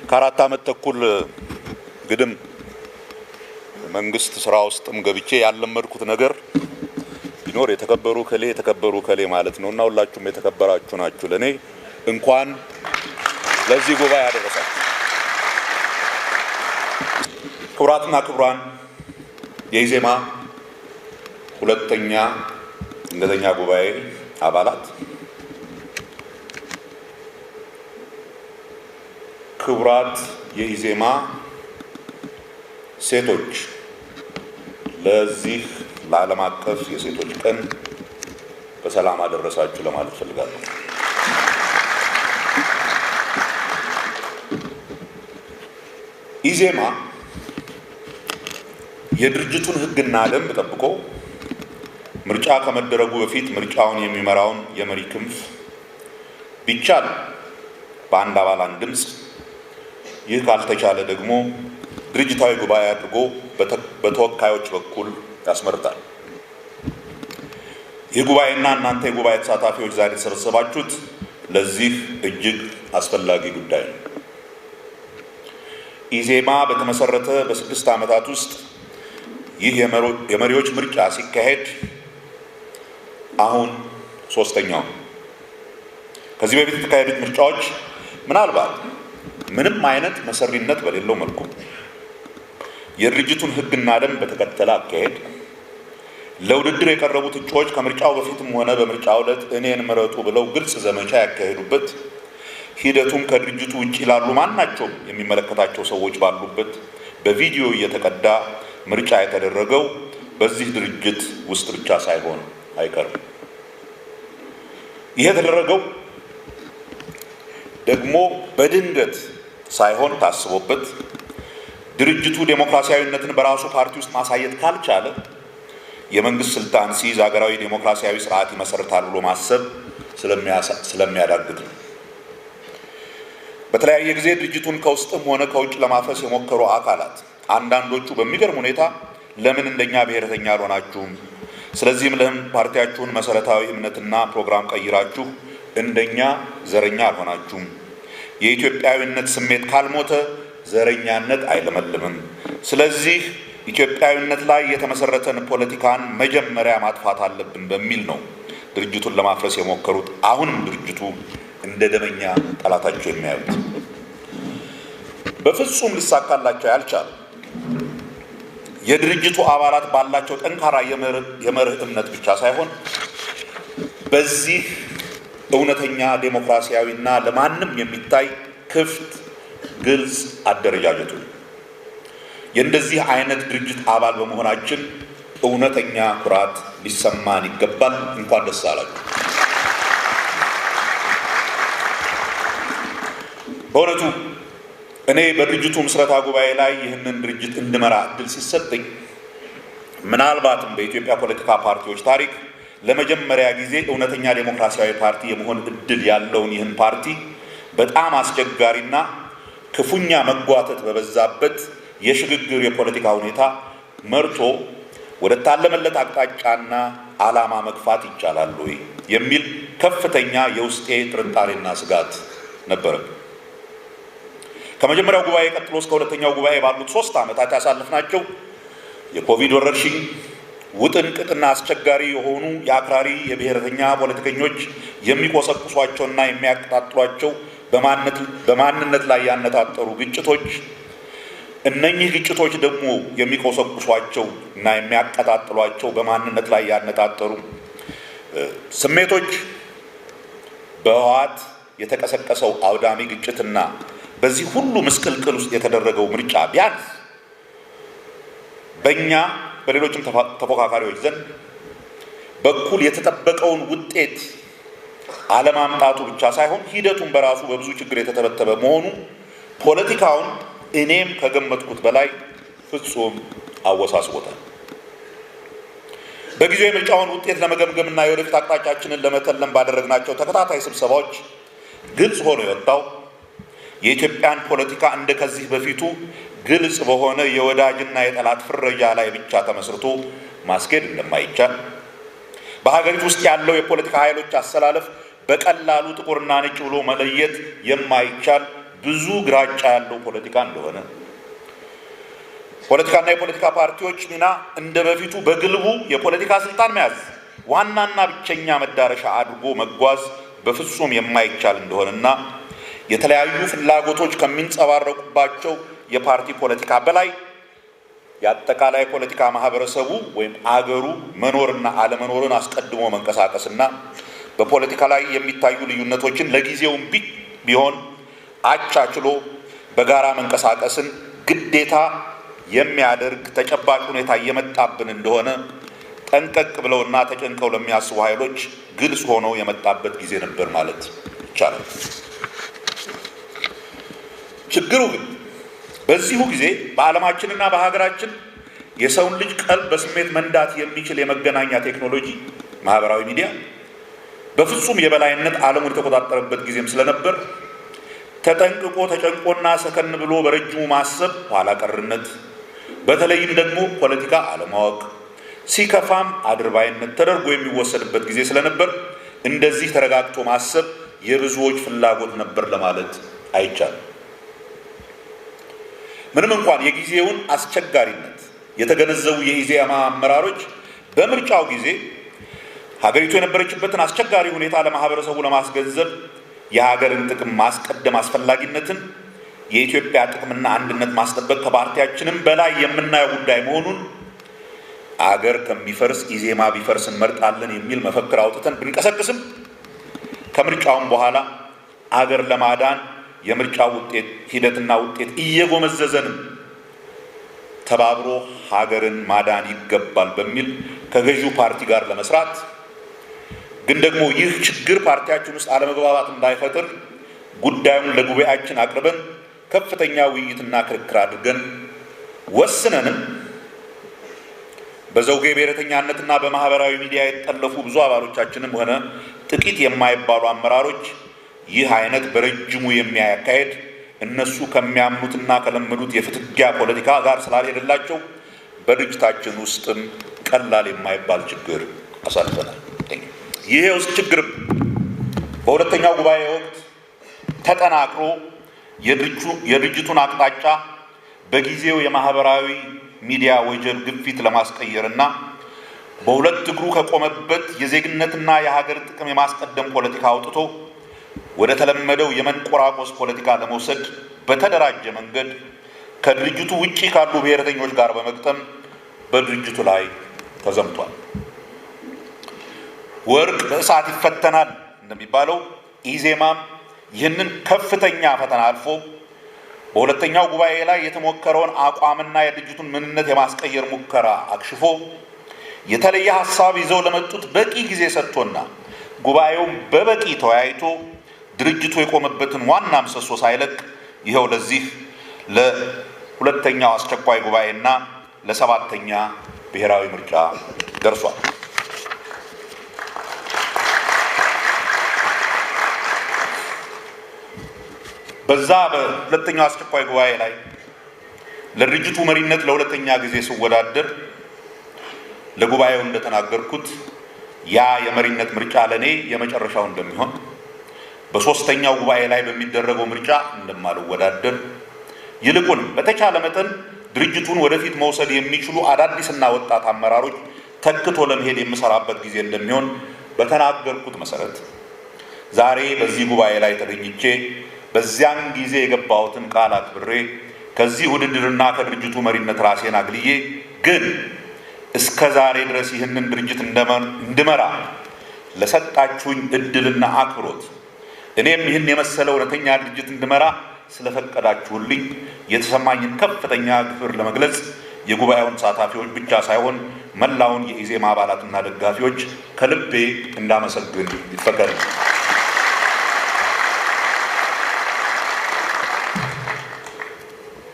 ከአራት ዓመት ተኩል ግድም መንግስት ስራ ውስጥም ገብቼ ያለመድኩት ነገር ቢኖር የተከበሩ ከሌ ማለት ነውና ሁላችሁም የተከበራችሁ ናችሁ። ለኔ እንኳን ለዚህ ጉባኤ ያደረሳችሁ። ክቡራትና ክቡራን የኢዜማ ሁለተኛ እንደተኛ ጉባኤ አባላት፣ ክቡራት የኢዜማ ሴቶች፣ ለዚህ ለዓለም አቀፍ የሴቶች ቀን በሰላም አደረሳችሁ ለማለት ፈልጋለሁ። ኢዜማ የድርጅቱን ሕግና ደንብ ጠብቆ ምርጫ ከመደረጉ በፊት ምርጫውን የሚመራውን የመሪ ክንፍ ቢቻል በአንድ አባላን ድምፅ፣ ይህ ካልተቻለ ደግሞ ድርጅታዊ ጉባኤ አድርጎ በተወካዮች በኩል ያስመርጣል። ይህ ጉባኤና እናንተ የጉባኤ ተሳታፊዎች ዛሬ የተሰበሰባችሁት ለዚህ እጅግ አስፈላጊ ጉዳይ ነው። ኢዜማ በተመሰረተ በ6 ዓመታት ውስጥ ይህ የመሪዎች ምርጫ ሲካሄድ አሁን ሶስተኛው። ከዚህ በፊት የተካሄዱት ምርጫዎች ምናልባት ምንም አይነት መሰሪነት በሌለው መልኩ የድርጅቱን ሕግና ደንብ በተከተለ አካሄድ ለውድድር የቀረቡት እጩዎች ከምርጫው በፊትም ሆነ በምርጫው ዕለት እኔን ምረጡ ብለው ግልጽ ዘመቻ ያካሄዱበት፣ ሂደቱም ከድርጅቱ ውጭ ላሉ ማናቸውም የሚመለከታቸው ሰዎች ባሉበት በቪዲዮ እየተቀዳ ምርጫ የተደረገው በዚህ ድርጅት ውስጥ ብቻ ሳይሆን አይቀርም። ይሄ የተደረገው ደግሞ በድንገት ሳይሆን ታስቦበት ድርጅቱ ዴሞክራሲያዊነትን በራሱ ፓርቲ ውስጥ ማሳየት ካልቻለ የመንግስት ስልጣን ሲይዝ ሀገራዊ ዴሞክራሲያዊ ስርዓት ይመሰርታል ብሎ ማሰብ ስለሚያዳግት ነው። በተለያየ ጊዜ ድርጅቱን ከውስጥም ሆነ ከውጭ ለማፍረስ የሞከሩ አካላት አንዳንዶቹ በሚገርም ሁኔታ ለምን እንደኛ ብሔረተኛ አልሆናችሁም፣ ስለዚህም ለምን ፓርቲያችሁን መሰረታዊ እምነትና ፕሮግራም ቀይራችሁ እንደኛ ዘረኛ አልሆናችሁም፣ የኢትዮጵያዊነት ስሜት ካልሞተ ዘረኛነት አይለመልምም፣ ስለዚህ ኢትዮጵያዊነት ላይ የተመሰረተን ፖለቲካን መጀመሪያ ማጥፋት አለብን በሚል ነው ድርጅቱን ለማፍረስ የሞከሩት። አሁንም ድርጅቱ እንደ ደመኛ ጠላታቸው የሚያዩት በፍጹም ሊሳካላቸው ያልቻለ የድርጅቱ አባላት ባላቸው ጠንካራ የመርህ እምነት ብቻ ሳይሆን በዚህ እውነተኛ ዴሞክራሲያዊና ለማንም የሚታይ ክፍት ግልጽ አደረጃጀቱ የእንደዚህ አይነት ድርጅት አባል በመሆናችን እውነተኛ ኩራት ሊሰማን ይገባል። እንኳን ደስ አላችሁ። በእውነቱ እኔ በድርጅቱ ምስረታ ጉባኤ ላይ ይህንን ድርጅት እንድመራ እድል ሲሰጠኝ ምናልባትም በኢትዮጵያ ፖለቲካ ፓርቲዎች ታሪክ ለመጀመሪያ ጊዜ እውነተኛ ዴሞክራሲያዊ ፓርቲ የመሆን እድል ያለውን ይህን ፓርቲ በጣም አስቸጋሪና ክፉኛ መጓተት በበዛበት የሽግግር የፖለቲካ ሁኔታ መርቶ ወደ ታለመለት አቅጣጫና ዓላማ መግፋት ይቻላል ወይ የሚል ከፍተኛ የውስጤ ጥርጣሬና ስጋት ነበረ። ከመጀመሪያው ጉባኤ ቀጥሎ እስከ ሁለተኛው ጉባኤ ባሉት 3 ዓመታት ያሳለፍናቸው የኮቪድ ወረርሽኝ ውጥንቅጥና አስቸጋሪ የሆኑ የአክራሪ የብሔረተኛ ፖለቲከኞች የሚቆሰቁሷቸውና የሚያቀጣጥሏቸው በማንነት ላይ ያነጣጠሩ ግጭቶች፣ እነኚህ ግጭቶች ደግሞ የሚቆሰቁሷቸው እና የሚያቀጣጥሏቸው በማንነት ላይ ያነጣጠሩ ስሜቶች፣ በህወሓት የተቀሰቀሰው አውዳሚ ግጭትና በዚህ ሁሉ ምስቅልቅል ውስጥ የተደረገው ምርጫ ቢያንስ በእኛ በሌሎችም ተፎካካሪዎች ዘንድ በኩል የተጠበቀውን ውጤት አለማምጣቱ ብቻ ሳይሆን ሂደቱን በራሱ በብዙ ችግር የተተበተበ መሆኑ ፖለቲካውን እኔም ከገመትኩት በላይ ፍጹም አወሳስቦታል። በጊዜው የምርጫውን ውጤት ለመገምገምና የወደፊት አቅጣጫችንን ለመተለም ባደረግናቸው ተከታታይ ስብሰባዎች ግልጽ ሆኖ የወጣው የኢትዮጵያን ፖለቲካ እንደ ከዚህ በፊቱ ግልጽ በሆነ የወዳጅና የጠላት ፍረጃ ላይ ብቻ ተመስርቶ ማስኬድ እንደማይቻል፣ በሀገሪቱ ውስጥ ያለው የፖለቲካ ኃይሎች አሰላለፍ በቀላሉ ጥቁርና ነጭ ብሎ መለየት የማይቻል ብዙ ግራጫ ያለው ፖለቲካ እንደሆነ፣ ፖለቲካና የፖለቲካ ፓርቲዎች ሚና እንደ በፊቱ በግልቡ የፖለቲካ ስልጣን መያዝ ዋናና ብቸኛ መዳረሻ አድርጎ መጓዝ በፍጹም የማይቻል እንደሆነና የተለያዩ ፍላጎቶች ከሚንጸባረቁባቸው የፓርቲ ፖለቲካ በላይ የአጠቃላይ ፖለቲካ ማህበረሰቡ ወይም አገሩ መኖርና አለመኖርን አስቀድሞ መንቀሳቀስና በፖለቲካ ላይ የሚታዩ ልዩነቶችን ለጊዜውም ቢሆን አቻችሎ በጋራ መንቀሳቀስን ግዴታ የሚያደርግ ተጨባጭ ሁኔታ እየመጣብን እንደሆነ ጠንቀቅ ብለውና ተጨንቀው ለሚያስቡ ኃይሎች ግልጽ ሆኖ የመጣበት ጊዜ ነበር ማለት ይቻላል። ችግሩ ግን በዚሁ ጊዜ በዓለማችንና በሀገራችን የሰውን ልጅ ቀልብ በስሜት መንዳት የሚችል የመገናኛ ቴክኖሎጂ ማህበራዊ ሚዲያ በፍጹም የበላይነት ዓለሙን የተቆጣጠረበት ጊዜም ስለነበር ተጠንቅቆ ተጨንቆና ሰከን ብሎ በረጅሙ ማሰብ ኋላ ቀርነት፣ በተለይም ደግሞ ፖለቲካ አለማወቅ፣ ሲከፋም አድርባይነት ተደርጎ የሚወሰድበት ጊዜ ስለነበር እንደዚህ ተረጋግቶ ማሰብ የብዙዎች ፍላጎት ነበር ለማለት አይቻልም። ምንም እንኳን የጊዜውን አስቸጋሪነት የተገነዘቡ የኢዜማ አመራሮች በምርጫው ጊዜ ሀገሪቱ የነበረችበትን አስቸጋሪ ሁኔታ ለማህበረሰቡ ለማስገንዘብ የሀገርን ጥቅም ማስቀደም አስፈላጊነትን፣ የኢትዮጵያ ጥቅምና አንድነት ማስጠበቅ ከፓርቲያችንም በላይ የምናየው ጉዳይ መሆኑን፣ አገር ከሚፈርስ ኢዜማ ቢፈርስ እንመርጣለን የሚል መፈክር አውጥተን ብንቀሰቅስም ከምርጫውም በኋላ አገር ለማዳን የምርጫው ውጤት ሂደትና ውጤት እየጎመዘዘንም ተባብሮ ሀገርን ማዳን ይገባል በሚል ከገዢው ፓርቲ ጋር ለመስራት ግን ደግሞ ይህ ችግር ፓርቲያችን ውስጥ አለመግባባት እንዳይፈጥር ጉዳዩን ለጉባኤያችን አቅርበን ከፍተኛ ውይይትና ክርክር አድርገን ወስነንም በዘውጌ ብሔረተኛነትና በማህበራዊ ሚዲያ የተጠለፉ ብዙ አባሎቻችንም ሆነ ጥቂት የማይባሉ አመራሮች ይህ አይነት በረጅሙ የሚያካሄድ እነሱ ከሚያምኑትና ከለመዱት የፍትጊያ ፖለቲካ ጋር ስላልሄደላቸው በድርጅታችን ውስጥም ቀላል የማይባል ችግር አሳልፈናል። ይሄ ውስጥ ችግር በሁለተኛው ጉባኤ ወቅት ተጠናክሮ የድርጅቱን አቅጣጫ በጊዜው የማህበራዊ ሚዲያ ወጀብ ግፊት ለማስቀየርና በሁለት እግሩ ከቆመበት የዜግነትና የሀገር ጥቅም የማስቀደም ፖለቲካ አውጥቶ ወደ ተለመደው የመንቆራቆስ ፖለቲካ ለመውሰድ በተደራጀ መንገድ ከድርጅቱ ውጪ ካሉ ብሔረተኞች ጋር በመግጠም በድርጅቱ ላይ ተዘምቷል። ወርቅ በእሳት ይፈተናል እንደሚባለው ኢዜማም ይህንን ከፍተኛ ፈተና አልፎ በሁለተኛው ጉባኤ ላይ የተሞከረውን አቋምና የድርጅቱን ምንነት የማስቀየር ሙከራ አክሽፎ የተለየ ሀሳብ ይዘው ለመጡት በቂ ጊዜ ሰጥቶና ጉባኤውም በበቂ ተወያይቶ ድርጅቱ የቆመበትን ዋና ምሰሶ ሳይለቅ ይኸው ለዚህ ለሁለተኛው አስቸኳይ ጉባኤና ለሰባተኛ ብሔራዊ ምርጫ ደርሷል። በዛ በሁለተኛው አስቸኳይ ጉባኤ ላይ ለድርጅቱ መሪነት ለሁለተኛ ጊዜ ስወዳደር ለጉባኤው እንደተናገርኩት ያ የመሪነት ምርጫ ለኔ የመጨረሻው እንደሚሆን፣ በሶስተኛው ጉባኤ ላይ በሚደረገው ምርጫ እንደማልወዳደር፣ ይልቁንም በተቻለ መጠን ድርጅቱን ወደፊት መውሰድ የሚችሉ አዳዲስና ወጣት አመራሮች ተክቶ ለመሄድ የምሰራበት ጊዜ እንደሚሆን በተናገርኩት መሰረት ዛሬ በዚህ ጉባኤ ላይ ተገኝቼ በዚያን ጊዜ የገባሁትን ቃል አክብሬ ከዚህ ውድድርና ከድርጅቱ መሪነት ራሴን አግልዬ ግን እስከ ዛሬ ድረስ ይህንን ድርጅት እንድመራ ለሰጣችሁኝ እድልና አክብሮት እኔም ይህን የመሰለ እውነተኛ ድርጅት እንድመራ ስለፈቀዳችሁልኝ የተሰማኝን ከፍተኛ ክብር ለመግለጽ የጉባኤውን ተሳታፊዎች ብቻ ሳይሆን መላውን የኢዜማ አባላትና ደጋፊዎች ከልቤ እንዳመሰግን ይፈቀድ።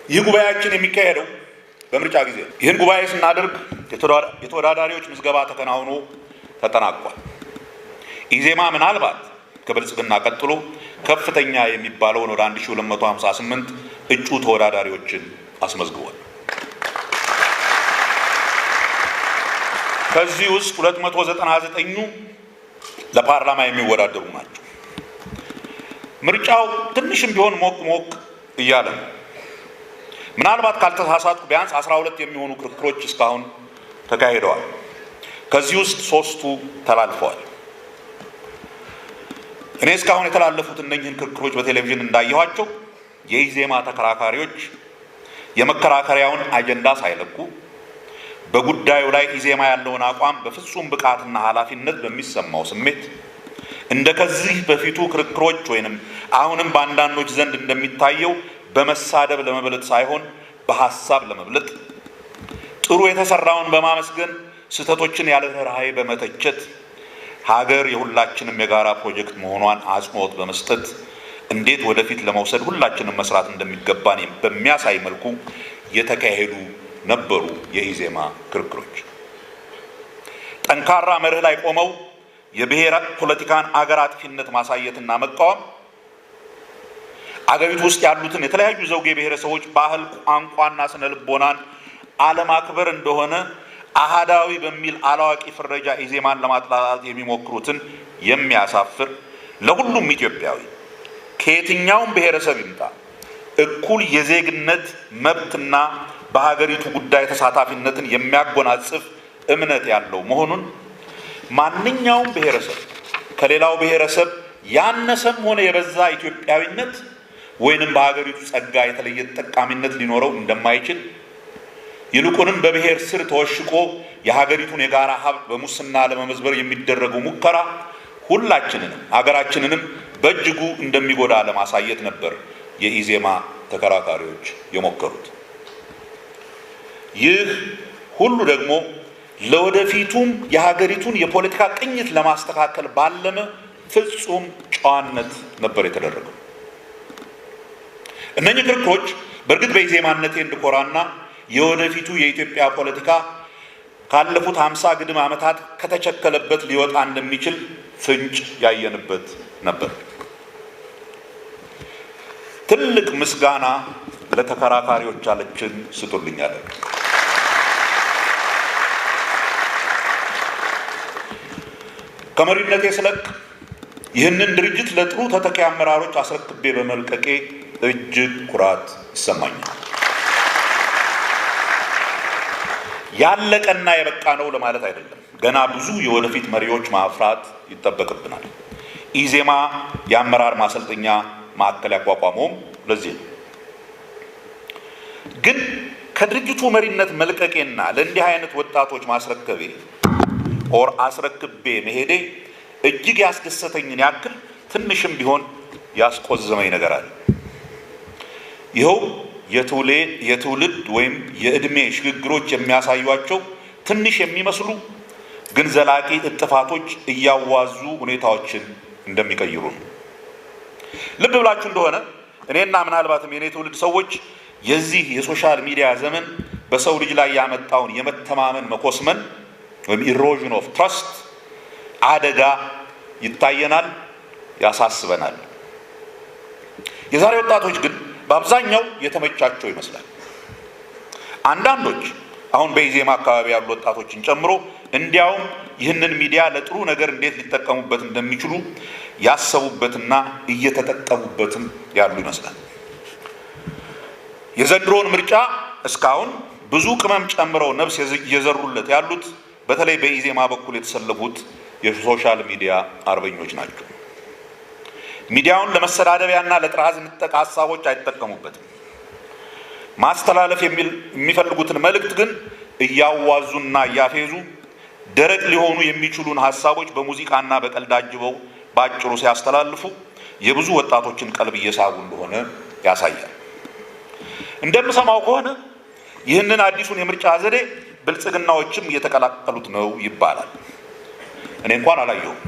ይህ ጉባኤያችን የሚካሄደው በምርጫ ጊዜ ነው። ይህን ጉባኤ ስናደርግ የተወዳዳሪዎች ምዝገባ ተከናውኖ ተጠናቋል። ኢዜማ ምናልባት ከብልጽግና ቀጥሎ ከፍተኛ የሚባለውን ወደ 1258 እጩ ተወዳዳሪዎችን አስመዝግቧል። ከዚህ ውስጥ 299ኙ ለፓርላማ የሚወዳደሩ ናቸው። ምርጫው ትንሽም ቢሆን ሞቅ እያለ ነው። ምናልባት ካልተሳሳትኩ ቢያንስ 12 የሚሆኑ ክርክሮች እስካሁን ተካሂደዋል። ከዚህ ውስጥ 3ቱ ተላልፈዋል። እኔ እስካሁን የተላለፉት እነኝህን ክርክሮች በቴሌቪዥን እንዳየኋቸው የኢዜማ ተከራካሪዎች የመከራከሪያውን አጀንዳ ሳይለቁ በጉዳዩ ላይ ኢዜማ ያለውን አቋም በፍጹም ብቃትና ኃላፊነት በሚሰማው ስሜት እንደ ከዚህ በፊቱ ክርክሮች ወይንም አሁንም በአንዳንዶች ዘንድ እንደሚታየው በመሳደብ ለመብለጥ ሳይሆን በሐሳብ ለመብለጥ ጥሩ የተሰራውን በማመስገን ስህተቶችን ያለ ርኅራኄ በመተቸት ሀገር የሁላችንም የጋራ ፕሮጀክት መሆኗን አጽንኦት በመስጠት እንዴት ወደፊት ለመውሰድ ሁላችንም መስራት እንደሚገባን በሚያሳይ መልኩ የተካሄዱ ነበሩ የኢዜማ ክርክሮች። ጠንካራ መርህ ላይ ቆመው የብሔር ፖለቲካን አገር አጥፊነት ማሳየትና መቃወም አገሪቱ ውስጥ ያሉትን የተለያዩ ዘውጌ ብሔረሰቦች ባህል፣ ቋንቋና ስነ ልቦናን አለማክበር እንደሆነ አሃዳዊ በሚል አላዋቂ ፍረጃ ኢዜማን ለማጥላላት የሚሞክሩትን የሚያሳፍር ለሁሉም ኢትዮጵያዊ ከየትኛውም ብሔረሰብ ይምጣ እኩል የዜግነት መብትና በሀገሪቱ ጉዳይ ተሳታፊነትን የሚያጎናጽፍ እምነት ያለው መሆኑን ማንኛውም ብሔረሰብ ከሌላው ብሔረሰብ ያነሰም ሆነ የበዛ ኢትዮጵያዊነት ወይንም በሀገሪቱ ጸጋ የተለየ ተጠቃሚነት ሊኖረው እንደማይችል ይልቁንም በብሔር ስር ተወሽቆ የሀገሪቱን የጋራ ሀብት በሙስና ለመመዝበር የሚደረገው ሙከራ ሁላችንንም ሀገራችንንም በእጅጉ እንደሚጎዳ ለማሳየት ነበር የኢዜማ ተከራካሪዎች የሞከሩት። ይህ ሁሉ ደግሞ ለወደፊቱም የሀገሪቱን የፖለቲካ ቅኝት ለማስተካከል ባለመ ፍጹም ጨዋነት ነበር የተደረገው። እነኚህ ክርክሮች በእርግጥ በኢዜማነቴ እንድኮራና የወደፊቱ የኢትዮጵያ ፖለቲካ ካለፉት 50 ግድም ዓመታት ከተቸከለበት ሊወጣ እንደሚችል ፍንጭ ያየንበት ነበር። ትልቅ ምስጋና ለተከራካሪዎቻችን ስጡልኛል። ከመሪነቴ ስለቅ ይህንን ድርጅት ለጥሩ ተተኪ አመራሮች አስረክቤ በመልቀቄ እጅግ ኩራት ይሰማኛል። ያለቀና የበቃ ነው ለማለት አይደለም። ገና ብዙ የወደፊት መሪዎች ማፍራት ይጠበቅብናል። ኢዜማ የአመራር ማሰልጠኛ ማዕከል ያቋቋመውም ለዚህ ነው። ግን ከድርጅቱ መሪነት መልቀቄና ለእንዲህ አይነት ወጣቶች ማስረከቤ ኦር አስረክቤ መሄዴ እጅግ ያስደሰተኝን ያክል ትንሽም ቢሆን ያስቆዘመኝ ነገር አለ። ይኸው የትውልድ ወይም የእድሜ ሽግግሮች የሚያሳዩቸው ትንሽ የሚመስሉ ግን ዘላቂ እጥፋቶች እያዋዙ ሁኔታዎችን እንደሚቀይሩ ነው። ልብ ብላችሁ እንደሆነ እኔና ምናልባትም የኔ ትውልድ ሰዎች የዚህ የሶሻል ሚዲያ ዘመን በሰው ልጅ ላይ ያመጣውን የመተማመን መኮስመን ወይም ኢሮዥን ኦፍ ትረስት አደጋ ይታየናል፣ ያሳስበናል። የዛሬ ወጣቶች ግን በአብዛኛው የተመቻቸው ይመስላል። አንዳንዶች አሁን በኢዜማ አካባቢ ያሉ ወጣቶችን ጨምሮ እንዲያውም ይህንን ሚዲያ ለጥሩ ነገር እንዴት ሊጠቀሙበት እንደሚችሉ ያሰቡበትና እየተጠቀሙበትም ያሉ ይመስላል። የዘንድሮውን ምርጫ እስካሁን ብዙ ቅመም ጨምረው ነፍስ እየዘሩለት ያሉት በተለይ በኢዜማ በኩል የተሰለፉት የሶሻል ሚዲያ አርበኞች ናቸው። ሚዲያውን ለመሰዳደቢያና ለጥራዝ ንጠቅ ሀሳቦች አይጠቀሙበትም። ማስተላለፍ የሚፈልጉትን መልእክት ግን እያዋዙና እያፌዙ ደረቅ ሊሆኑ የሚችሉን ሀሳቦች በሙዚቃና በቀልድ አጅበው ባጭሩ ሲያስተላልፉ የብዙ ወጣቶችን ቀልብ እየሳቡ እንደሆነ ያሳያል። እንደምሰማው ከሆነ ይህንን አዲሱን የምርጫ ዘዴ ብልጽግናዎችም እየተቀላቀሉት ነው ይባላል። እኔ እንኳን አላየሁም።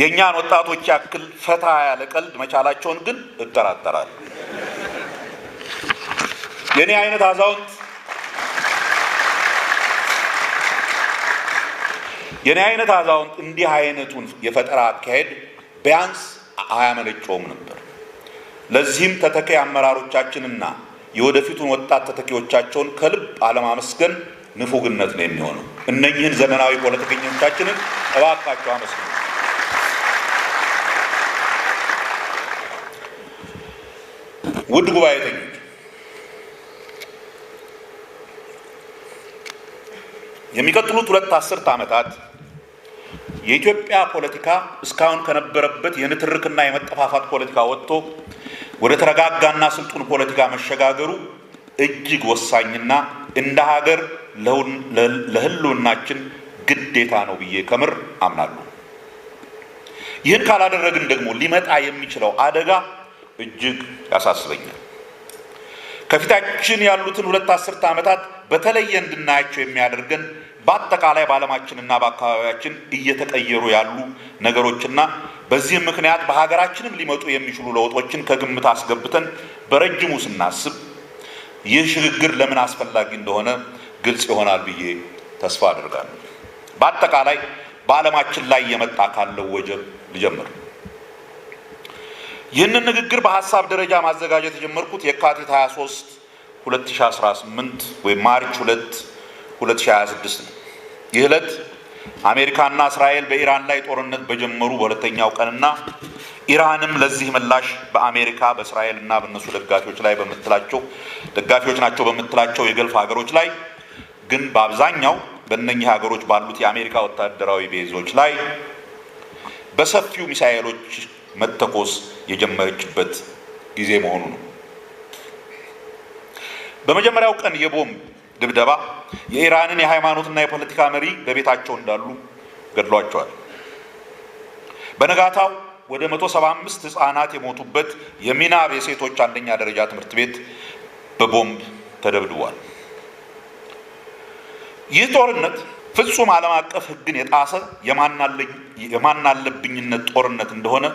የእኛን ወጣቶች ያክል ፈታ ያለ ቀልድ መቻላቸውን ግን እጠራጠራለሁ። የኔ አይነት አዛውንት እንዲህ አይነቱን የፈጠራ አካሄድ ቢያንስ አያመነጨውም ነበር። ለዚህም ተተኪ አመራሮቻችንና የወደፊቱን ወጣት ተተኪዎቻቸውን ከልብ አለማመስገን ንፉግነት ነው የሚሆነው። እነኚህን ዘመናዊ ፖለቲከኞቻችንን እባካቸው አመስግኑ። ውድ ጉባኤተኞች፣ የሚቀጥሉት 2 አስርት ዓመታት የኢትዮጵያ ፖለቲካ እስካሁን ከነበረበት የንትርክና የመጠፋፋት ፖለቲካ ወጥቶ ወደ ተረጋጋና ስልጡን ፖለቲካ መሸጋገሩ እጅግ ወሳኝና እንደ ሀገር ለህልውናችን ግዴታ ነው ብዬ ከምር አምናለሁ። ይህን ካላደረግን ደግሞ ሊመጣ የሚችለው አደጋ እጅግ ያሳስበኛል። ከፊታችን ያሉትን 2 አስርት ዓመታት በተለየ እንድናያቸው የሚያደርገን በአጠቃላይ በዓለማችንና በአካባቢያችን እየተቀየሩ ያሉ ነገሮችና በዚህም ምክንያት በሀገራችንም ሊመጡ የሚችሉ ለውጦችን ከግምት አስገብተን በረጅሙ ስናስብ ይህ ሽግግር ለምን አስፈላጊ እንደሆነ ግልጽ ይሆናል ብዬ ተስፋ አድርጋለሁ። በአጠቃላይ በዓለማችን ላይ የመጣ ካለው ወጀብ ልጀምር። ይህንን ንግግር በሀሳብ ደረጃ ማዘጋጀት የጀመርኩት የካቲት 23 2018 ወይም ማርች 2 2026 ነው። ይህ ዕለት አሜሪካና እስራኤል በኢራን ላይ ጦርነት በጀመሩ በሁለተኛው ቀንና ኢራንም ለዚህ ምላሽ በአሜሪካ በእስራኤልና በእነሱ ደጋፊዎች ናቸው በምትላቸው የገልፍ ሀገሮች ላይ ግን በአብዛኛው በእነኚህ ሀገሮች ባሉት የአሜሪካ ወታደራዊ ቤዞች ላይ በሰፊው ሚሳኤሎች መተኮስ የጀመረችበት ጊዜ መሆኑ ነው። በመጀመሪያው ቀን የቦምብ ድብደባ የኢራንን የሃይማኖትና የፖለቲካ መሪ በቤታቸው እንዳሉ ገድሏቸዋል። በነጋታው ወደ 175 ህፃናት የሞቱበት የሚናብ የሴቶች አንደኛ ደረጃ ትምህርት ቤት በቦምብ ተደብድቧል። ይህ ጦርነት ፍጹም ዓለም አቀፍ ሕግን የጣሰ የማናለብኝነት ጦርነት እንደሆነ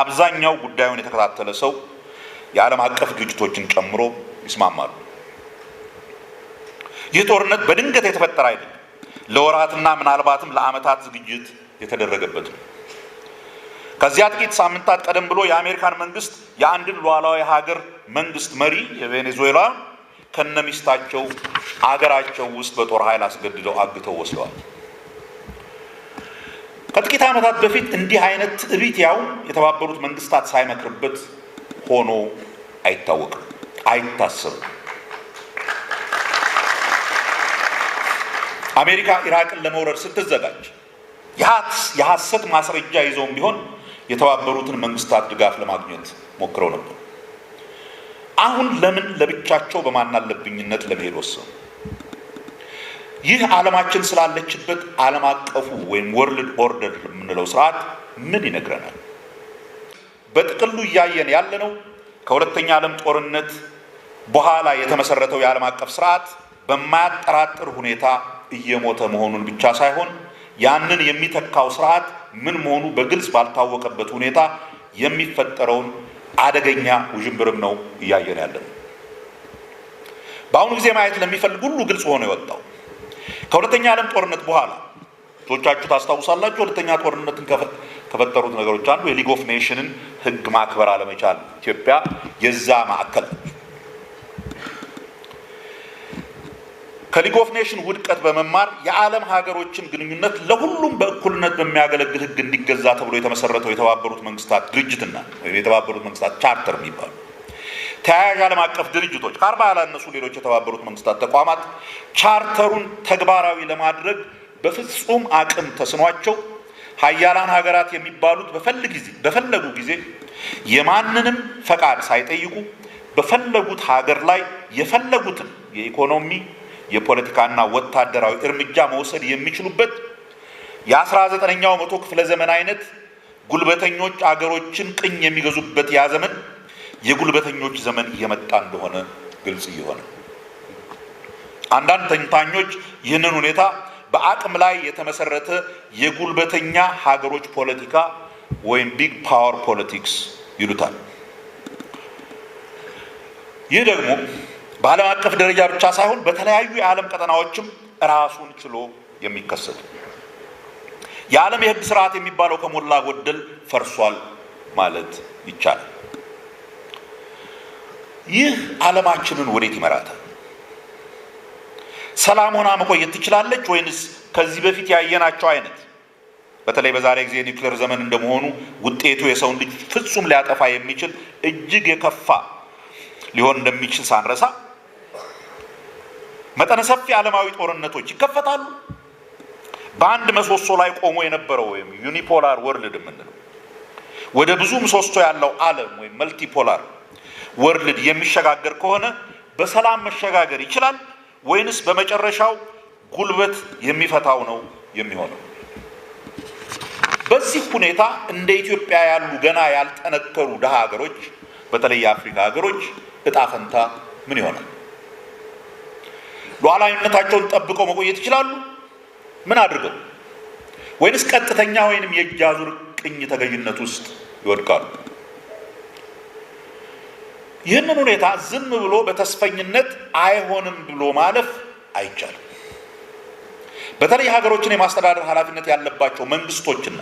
አብዛኛው ጉዳዩን የተከታተለ ሰው የዓለም አቀፍ ድርጅቶችን ጨምሮ ይስማማሉ። ይህ ጦርነት በድንገት የተፈጠረ አይደለም። ለወራትና ምናልባትም ለዓመታት ዝግጅት የተደረገበት ነው። ከዚያ ጥቂት ሳምንታት ቀደም ብሎ የአሜሪካን መንግስት የአንድን ሉዓላዊ ሀገር መንግስት መሪ የቬኔዙዌላ ከነሚስታቸው አገራቸው ውስጥ በጦር ኃይል አስገድደው አግተው ወስደዋል። ከጥቂት ዓመታት በፊት እንዲህ አይነት ትዕቢት ያው የተባበሩት መንግስታት ሳይመክርበት ሆኖ አይታወቅም፣ አይታሰብም። አሜሪካ ኢራቅን ለመውረድ ስትዘጋጅ የሐሰት ማስረጃ ይዘውም ቢሆን የተባበሩትን መንግስታት ድጋፍ ለማግኘት ሞክረው ነበር። አሁን ለምን ለብቻቸው በማናለብኝነት ለመሄድ ወሰኑ? ይህ ዓለማችን ስላለችበት ዓለም አቀፉ ወይም ወርልድ ኦርደር የምንለው ስርዓት ምን ይነግረናል? በጥቅሉ እያየን ያለነው ከሁለተኛ ዓለም ጦርነት በኋላ የተመሰረተው የዓለም አቀፍ ስርዓት በማያጠራጥር ሁኔታ እየሞተ መሆኑን ብቻ ሳይሆን ያንን የሚተካው ስርዓት ምን መሆኑ በግልጽ ባልታወቀበት ሁኔታ የሚፈጠረውን አደገኛ ውዥንብርም ነው እያየን ያለነው። በአሁኑ ጊዜ ማየት ለሚፈልግ ሁሉ ግልጽ ሆኖ የወጣው ከሁለተኛ ዓለም ጦርነት በኋላ ቶቻችሁ ታስታውሳላችሁ። ሁለተኛ ጦርነትን ከፈጠሩት ነገሮች አንዱ የሊግ ኦፍ ኔሽንን ሕግ ማክበር አለመቻል። ኢትዮጵያ የዛ ማዕከል ነች። ከሊግ ኦፍ ኔሽን ውድቀት በመማር የዓለም ሀገሮችን ግንኙነት ለሁሉም በእኩልነት በሚያገለግል ሕግ እንዲገዛ ተብሎ የተመሰረተው የተባበሩት መንግስታት ድርጅትና ወይም የተባበሩት መንግስታት ቻርተር የሚባሉ ተያያዥ ዓለም አቀፍ ድርጅቶች ከ40 ያላነሱ ሌሎች የተባበሩት መንግስታት ተቋማት ቻርተሩን ተግባራዊ ለማድረግ በፍጹም አቅም ተስኗቸው ሀያላን ሀገራት የሚባሉት በፈለጉ ጊዜ የማንንም ፈቃድ ሳይጠይቁ በፈለጉት ሀገር ላይ የፈለጉትን የኢኮኖሚ የፖለቲካና ወታደራዊ እርምጃ መውሰድ የሚችሉበት የ19ኛው መቶ ክፍለ ዘመን አይነት ጉልበተኞች አገሮችን ቅኝ የሚገዙበት ያ ዘመን የጉልበተኞች ዘመን እየመጣ እንደሆነ ግልጽ እየሆነ፣ አንዳንድ ተንታኞች ይህንን ሁኔታ በአቅም ላይ የተመሰረተ የጉልበተኛ ሀገሮች ፖለቲካ ወይም ቢግ ፓወር ፖለቲክስ ይሉታል። ይህ ደግሞ በዓለም አቀፍ ደረጃ ብቻ ሳይሆን በተለያዩ የዓለም ቀጠናዎችም ራሱን ችሎ የሚከሰት የዓለም የሕግ ስርዓት የሚባለው ከሞላ ጎደል ፈርሷል ማለት ይቻላል። ይህ ዓለማችንን ወዴት ይመራታል? ሰላም ሆና መቆየት ትችላለች ወይንስ ከዚህ በፊት ያየናቸው አይነት በተለይ በዛሬ ጊዜ ኒውክሌር ዘመን እንደመሆኑ ውጤቱ የሰውን ልጅ ፍጹም ሊያጠፋ የሚችል እጅግ የከፋ ሊሆን እንደሚችል ሳንረሳ መጠነ ሰፊ ዓለማዊ ጦርነቶች ይከፈታሉ። በአንድ ምሰሶ ላይ ቆሞ የነበረው ወይም ዩኒፖላር ወርልድ የምንለው ወደ ብዙ ምሰሶ ያለው ዓለም ወይም መልቲፖላር ወርልድ የሚሸጋገር ከሆነ በሰላም መሸጋገር ይችላል ወይንስ በመጨረሻው ጉልበት የሚፈታው ነው የሚሆነው? በዚህ ሁኔታ እንደ ኢትዮጵያ ያሉ ገና ያልጠነከሩ ደሃ ሀገሮች በተለይ የአፍሪካ ሀገሮች እጣ ፈንታ ምን ይሆናል? ሉዓላዊነታቸውን ጠብቀው መቆየት ይችላሉ? ምን አድርገው? ወይንስ ቀጥተኛ ወይንም የእጅ አዙር ቅኝ ተገዥነት ውስጥ ይወድቃሉ? ይህንን ሁኔታ ዝም ብሎ በተስፈኝነት አይሆንም ብሎ ማለፍ አይቻልም። በተለይ ሀገሮችን የማስተዳደር ኃላፊነት ያለባቸው መንግስቶችና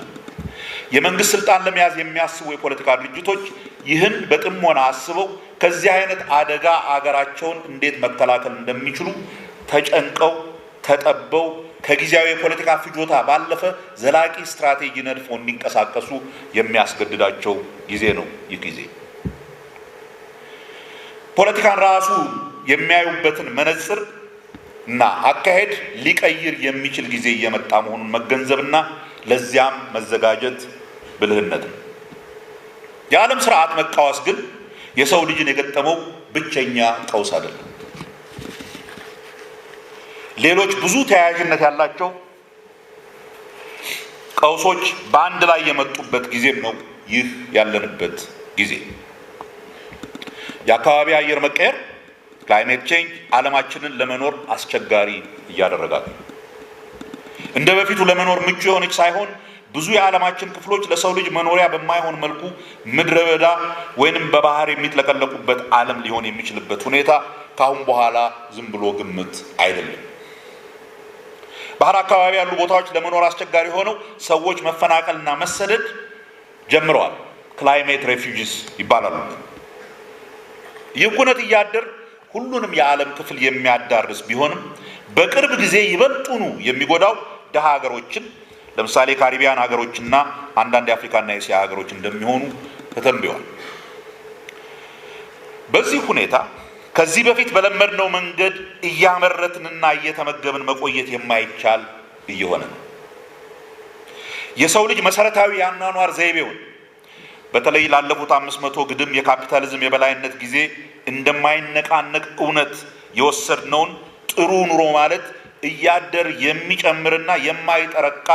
የመንግስት ስልጣን ለመያዝ የሚያስቡ የፖለቲካ ድርጅቶች ይህን በጥሞና አስበው ከዚህ አይነት አደጋ አገራቸውን እንዴት መከላከል እንደሚችሉ ተጨንቀው ተጠበው ከጊዜያዊ የፖለቲካ ፍጆታ ባለፈ ዘላቂ ስትራቴጂ ነድፎ እንዲንቀሳቀሱ የሚያስገድዳቸው ጊዜ ነው። ይህ ጊዜ ፖለቲካን ራሱ የሚያዩበትን መነጽር እና አካሄድ ሊቀይር የሚችል ጊዜ እየመጣ መሆኑን መገንዘብና ለዚያም መዘጋጀት ብልህነት ነው። የዓለም ስርዓት መቃወስ ግን የሰው ልጅን የገጠመው ብቸኛ ቀውስ አይደለም። ሌሎች ብዙ ተያያዥነት ያላቸው ቀውሶች በአንድ ላይ የመጡበት ጊዜም ነው ይህ ያለንበት ጊዜ። የአካባቢ አየር መቀየር ክላይሜት ቼንጅ ዓለማችንን ለመኖር አስቸጋሪ እያደረጋት ነው። እንደ በፊቱ ለመኖር ምቹ የሆነች ሳይሆን ብዙ የዓለማችን ክፍሎች ለሰው ልጅ መኖሪያ በማይሆን መልኩ ምድረ በዳ ወይንም በባህር የሚጥለቀለቁበት ዓለም ሊሆን የሚችልበት ሁኔታ ካሁን በኋላ ዝም ብሎ ግምት አይደለም። ባህር አካባቢ ያሉ ቦታዎች ለመኖር አስቸጋሪ ሆነው ሰዎች መፈናቀልና መሰደድ ጀምረዋል። ክላይሜት ሬፊውጂስ ይባላሉ። ይህ ኩነት እያደር ሁሉንም የዓለም ክፍል የሚያዳርስ ቢሆንም በቅርብ ጊዜ ይበልጡኑ የሚጎዳው ደሃ ሀገሮችን ለምሳሌ ካሪቢያን ሀገሮችና አንዳንድ የአፍሪካና የእስያ ሀገሮች እንደሚሆኑ ተተንብዮአል። በዚህ ሁኔታ ከዚህ በፊት በለመድነው መንገድ እያመረትንና እየተመገብን መቆየት የማይቻል እየሆነ ነው። የሰው ልጅ መሰረታዊ የአኗኗር ዘይቤውን በተለይ ላለፉት 500 ግድም የካፒታሊዝም የበላይነት ጊዜ እንደማይነቃነቅ እውነት የወሰድነውን ጥሩ ኑሮ ማለት እያደር የሚጨምርና የማይጠረቃ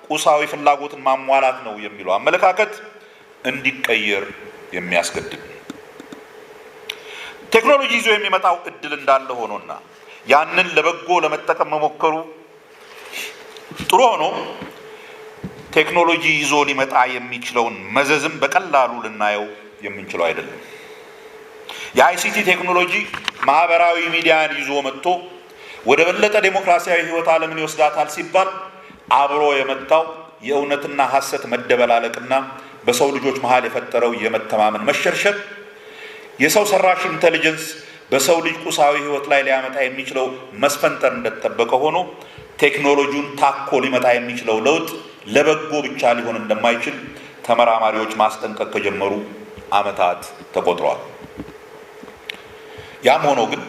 ቁሳዊ ፍላጎትን ማሟላት ነው የሚለው አመለካከት እንዲቀየር የሚያስገድድ። ቴክኖሎጂ ይዞ የሚመጣው እድል እንዳለ ሆኖና ያንን ለበጎ ለመጠቀም መሞከሩ ጥሩ ሆኖ ቴክኖሎጂ ይዞ ሊመጣ የሚችለውን መዘዝም በቀላሉ ልናየው የምንችለው አይደለም። የአይሲቲ ቴክኖሎጂ ማህበራዊ ሚዲያን ይዞ መጥቶ ወደ በለጠ ዴሞክራሲያዊ ህይወት ዓለምን ይወስዳታል ሲባል አብሮ የመጣው የእውነትና ሐሰት መደበላለቅና በሰው ልጆች መሃል የፈጠረው የመተማመን መሸርሸር የሰው ሰራሽ ኢንተለጀንስ በሰው ልጅ ቁሳዊ ህይወት ላይ ሊያመጣ የሚችለው መስፈንጠር እንደተጠበቀ ሆኖ ቴክኖሎጂውን ታኮ ሊመጣ የሚችለው ለውጥ ለበጎ ብቻ ሊሆን እንደማይችል ተመራማሪዎች ማስጠንቀቅ ከጀመሩ ዓመታት ተቆጥረዋል። ያም ሆኖ ግን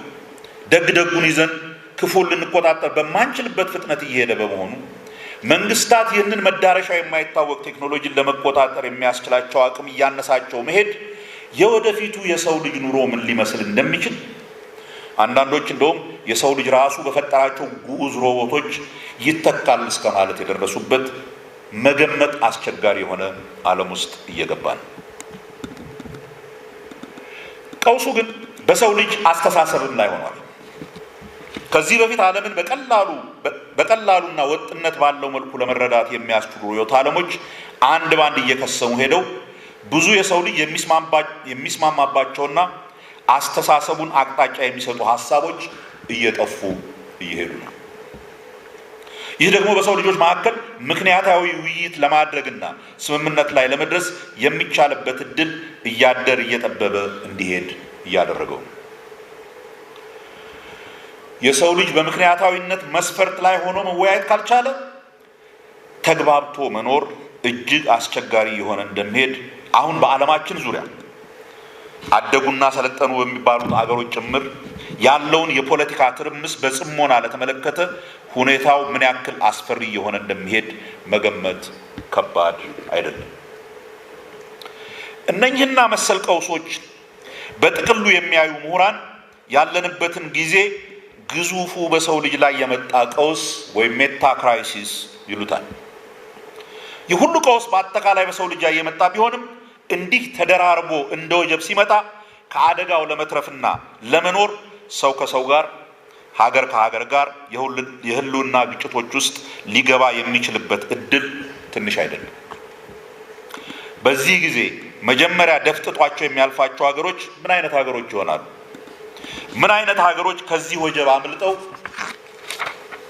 ደግደጉን ይዘን ክፉን ልንቆጣጠር በማንችልበት ፍጥነት እየሄደ በመሆኑ መንግስታት ይህንን መዳረሻ የማይታወቅ ቴክኖሎጂን ለመቆጣጠር የሚያስችላቸው አቅም እያነሳቸው መሄድ የወደፊቱ የሰው ልጅ ኑሮ ምን ሊመስል እንደሚችል አንዳንዶች እንደውም የሰው ልጅ ራሱ በፈጠራቸው ግዑዝ ሮቦቶች ይተካል እስከ ማለት የደረሱበት መገመት አስቸጋሪ የሆነ ዓለም ውስጥ እየገባ ነው። ቀውሱ ግን በሰው ልጅ አስተሳሰብም ላይ ሆኗል። ከዚህ በፊት ዓለምን በቀላሉና ወጥነት ባለው መልኩ ለመረዳት የሚያስችሉ ርዕዮተ ዓለሞች አንድ ባንድ እየከሰሙ ሄደው ብዙ የሰው ልጅ የሚስማማባቸውና አስተሳሰቡን አቅጣጫ የሚሰጡ ሀሳቦች እየጠፉ እየሄዱ ነው። ይህ ደግሞ በሰው ልጆች መካከል ምክንያታዊ ውይይት ለማድረግና ስምምነት ላይ ለመድረስ የሚቻልበት እድል እያደር እየጠበበ እንዲሄድ እያደረገው ነው። የሰው ልጅ በምክንያታዊነት መስፈርት ላይ ሆኖ መወያየት ካልቻለ ተግባብቶ መኖር እጅግ አስቸጋሪ የሆነ እንደሚሄድ አሁን በዓለማችን ዙሪያ አደጉና ሰለጠኑ በሚባሉት አገሮች ጭምር ያለውን የፖለቲካ ትርምስ በጽሞና ለተመለከተ ሁኔታው ምን ያክል አስፈሪ የሆነ እንደሚሄድ መገመት ከባድ አይደለም። እነኚህና መሰል ቀውሶች በጥቅሉ የሚያዩ ምሁራን ያለንበትን ጊዜ ግዙፉ በሰው ልጅ ላይ የመጣ ቀውስ ወይም ሜታ ክራይሲስ ይሉታል። ይህ ሁሉ ቀውስ በአጠቃላይ በሰው ልጅ ላይ የመጣ ቢሆንም እንዲህ ተደራርቦ እንደ ወጀብ ሲመጣ ከአደጋው ለመትረፍና ለመኖር ሰው ከሰው ጋር፣ ሀገር ከሀገር ጋር የህልውና ግጭቶች ውስጥ ሊገባ የሚችልበት እድል ትንሽ አይደለም። በዚህ ጊዜ መጀመሪያ ደፍጥጧቸው የሚያልፋቸው ሀገሮች ምን አይነት ሀገሮች ይሆናሉ? ምን አይነት ሀገሮች ከዚህ ወጀብ አምልጠው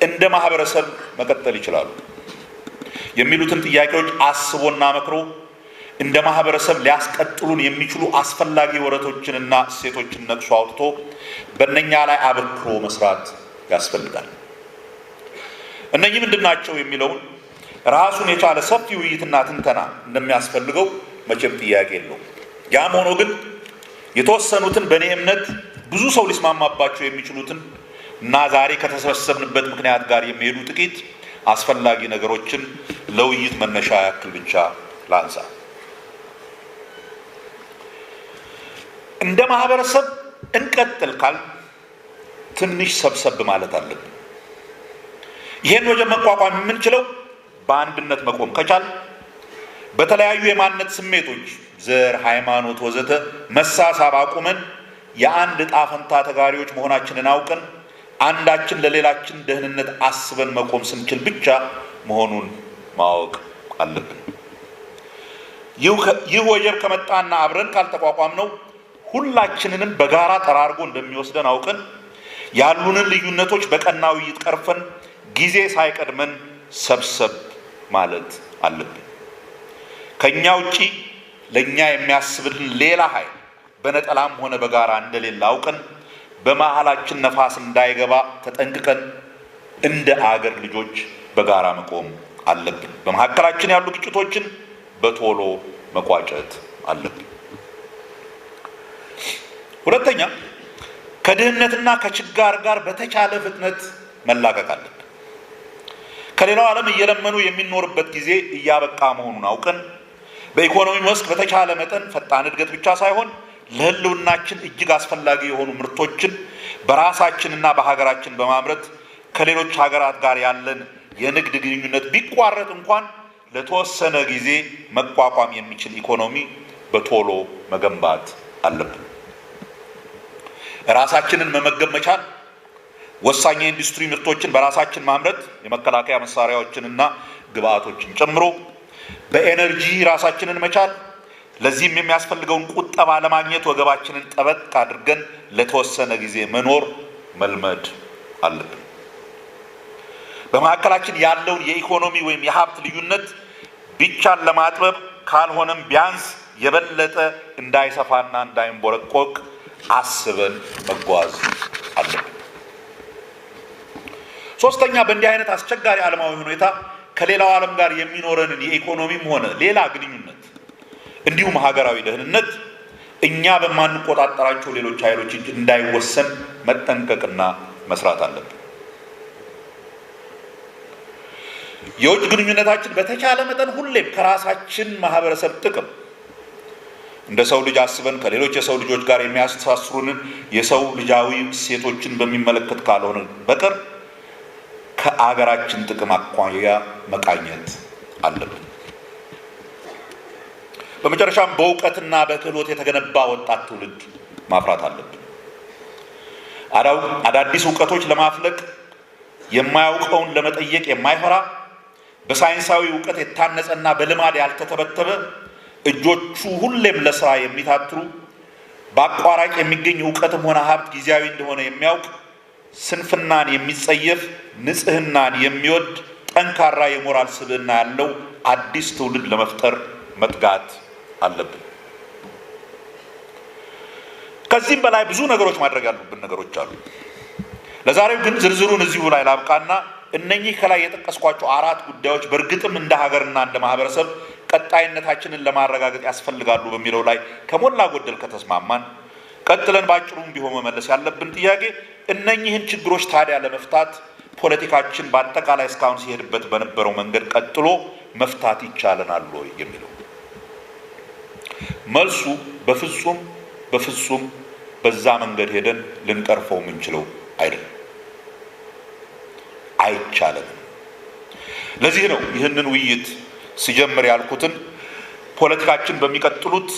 እንደ ማህበረሰብ መቀጠል ይችላሉ? የሚሉትን ጥያቄዎች አስቦና መክሮ እንደ ማህበረሰብ ሊያስቀጥሉን የሚችሉ አስፈላጊ ወረቶችንና እሴቶችን ነቅሶ አውጥቶ በእነኛ ላይ አበክሮ መስራት ያስፈልጋል። እነኚህ ምንድናቸው የሚለውን ራሱን የቻለ ሰፊ ውይይትና ትንተና እንደሚያስፈልገው መቼም ጥያቄ የለውም። ያም ሆኖ ግን የተወሰኑትን በእኔ እምነት ብዙ ሰው ሊስማማባቸው የሚችሉትን እና ዛሬ ከተሰበሰብንበት ምክንያት ጋር የሚሄዱ ጥቂት አስፈላጊ ነገሮችን ለውይይት መነሻ ያክል ብቻ ላንሳ። እንደ ማህበረሰብ እንቀጥል ካል ትንሽ ሰብሰብ ማለት አለብን። ይሄን ወጀብ መቋቋም የምንችለው በአንድነት መቆም ከቻል፣ በተለያዩ የማንነት ስሜቶች ዘር፣ ሃይማኖት ወዘተ መሳሳብ አቁመን የአንድ ዕጣ ፈንታ ተጋሪዎች መሆናችንን አውቀን አንዳችን ለሌላችን ደህንነት አስበን መቆም ስንችል ብቻ መሆኑን ማወቅ አለብን። ይህ ወጀብ ከመጣና አብረን ካልተቋቋም ነው ሁላችንንም በጋራ ጠራርጎ እንደሚወስደን አውቀን ያሉንን ልዩነቶች በቀና ውይይት ቀርፈን ጊዜ ሳይቀድመን ሰብሰብ ማለት አለብን። ከኛ ውጪ ለኛ የሚያስብልን ሌላ ኃይል በነጠላም ሆነ በጋራ እንደሌለ አውቀን በመሃላችን ነፋስ እንዳይገባ ተጠንቅቀን እንደ አገር ልጆች በጋራ መቆም አለብን። በመካከላችን ያሉ ግጭቶችን በቶሎ መቋጨት አለብን። ሁለተኛ፣ ከድህነትና ከችጋር ጋር በተቻለ ፍጥነት መላቀቅ አለብን። ከሌላው ዓለም እየለመኑ የሚኖርበት ጊዜ እያበቃ መሆኑን አውቀን በኢኮኖሚ መስክ በተቻለ መጠን ፈጣን እድገት ብቻ ሳይሆን ለህልውናችን እጅግ አስፈላጊ የሆኑ ምርቶችን በራሳችንና በሀገራችን በማምረት ከሌሎች ሀገራት ጋር ያለን የንግድ ግንኙነት ቢቋረጥ እንኳን ለተወሰነ ጊዜ መቋቋም የሚችል ኢኮኖሚ በቶሎ መገንባት አለብን። ራሳችንን መመገብ መቻል፣ ወሳኝ የኢንዱስትሪ ምርቶችን በራሳችን ማምረት፣ የመከላከያ መሳሪያዎችንና ግብአቶችን ጨምሮ በኤነርጂ ራሳችንን መቻል፣ ለዚህም የሚያስፈልገውን ቁጠባ ለማግኘት ወገባችንን ጠበቅ አድርገን ለተወሰነ ጊዜ መኖር መልመድ አለብን። በመካከላችን ያለውን የኢኮኖሚ ወይም የሀብት ልዩነት ቢቻል ለማጥበብ ካልሆነም ቢያንስ የበለጠ እንዳይሰፋና እንዳይንቦረቆቅ አስበን መጓዝ አለብን። ሶስተኛ፣ በእንዲህ አይነት አስቸጋሪ ዓለማዊ ሁኔታ ከሌላው ዓለም ጋር የሚኖረንን የኢኮኖሚም ሆነ ሌላ ግንኙነት እንዲሁም ሀገራዊ ደህንነት እኛ በማንቆጣጠራቸው ሌሎች ኃይሎች እጅ እንዳይወሰን መጠንቀቅና መስራት አለብን። የውጭ ግንኙነታችን በተቻለ መጠን ሁሌም ከራሳችን ማህበረሰብ ጥቅም እንደ ሰው ልጅ አስበን ከሌሎች የሰው ልጆች ጋር የሚያስተሳስሩንን የሰው ልጃዊ እሴቶችን በሚመለከት ካልሆነ በቀር ከአገራችን ጥቅም አኳያ መቃኘት አለብን። በመጨረሻም በእውቀትና በክህሎት የተገነባ ወጣት ትውልድ ማፍራት አለብን። አዳዲስ እውቀቶች ለማፍለቅ የማያውቀውን ለመጠየቅ የማይፈራ በሳይንሳዊ እውቀት የታነጸና በልማድ ያልተተበተበ እጆቹ ሁሌም ለስራ የሚታትሩ በአቋራጭ የሚገኝ እውቀትም ሆነ ሀብት ጊዜያዊ እንደሆነ የሚያውቅ ስንፍናን የሚጸየፍ ንጽህናን የሚወድ ጠንካራ የሞራል ስብዕና ያለው አዲስ ትውልድ ለመፍጠር መትጋት አለብን። ከዚህም በላይ ብዙ ነገሮች ማድረግ ያሉብን ነገሮች አሉ። ለዛሬው ግን ዝርዝሩን እዚሁ ላይ ላብቃና እነኚህ ከላይ የጠቀስኳቸው አራት ጉዳዮች በእርግጥም እንደ ሀገርና እንደ ማህበረሰብ ቀጣይነታችንን ለማረጋገጥ ያስፈልጋሉ በሚለው ላይ ከሞላ ጎደል ከተስማማን ቀጥለን ባጭሩም ቢሆን መመለስ ያለብን ጥያቄ እነኚህን ችግሮች ታዲያ ለመፍታት ፖለቲካችን በአጠቃላይ እስካሁን ሲሄድበት በነበረው መንገድ ቀጥሎ መፍታት ይቻለናል ወይ የሚለው መልሱ በፍጹም በዛ መንገድ ሄደን ልንቀርፈው የምንችለው አይደለም፣ አይቻለንም። ለዚህ ነው ይህንን ውይይት ሲጀምር ያልኩትን ፖለቲካችን በሚቀጥሉት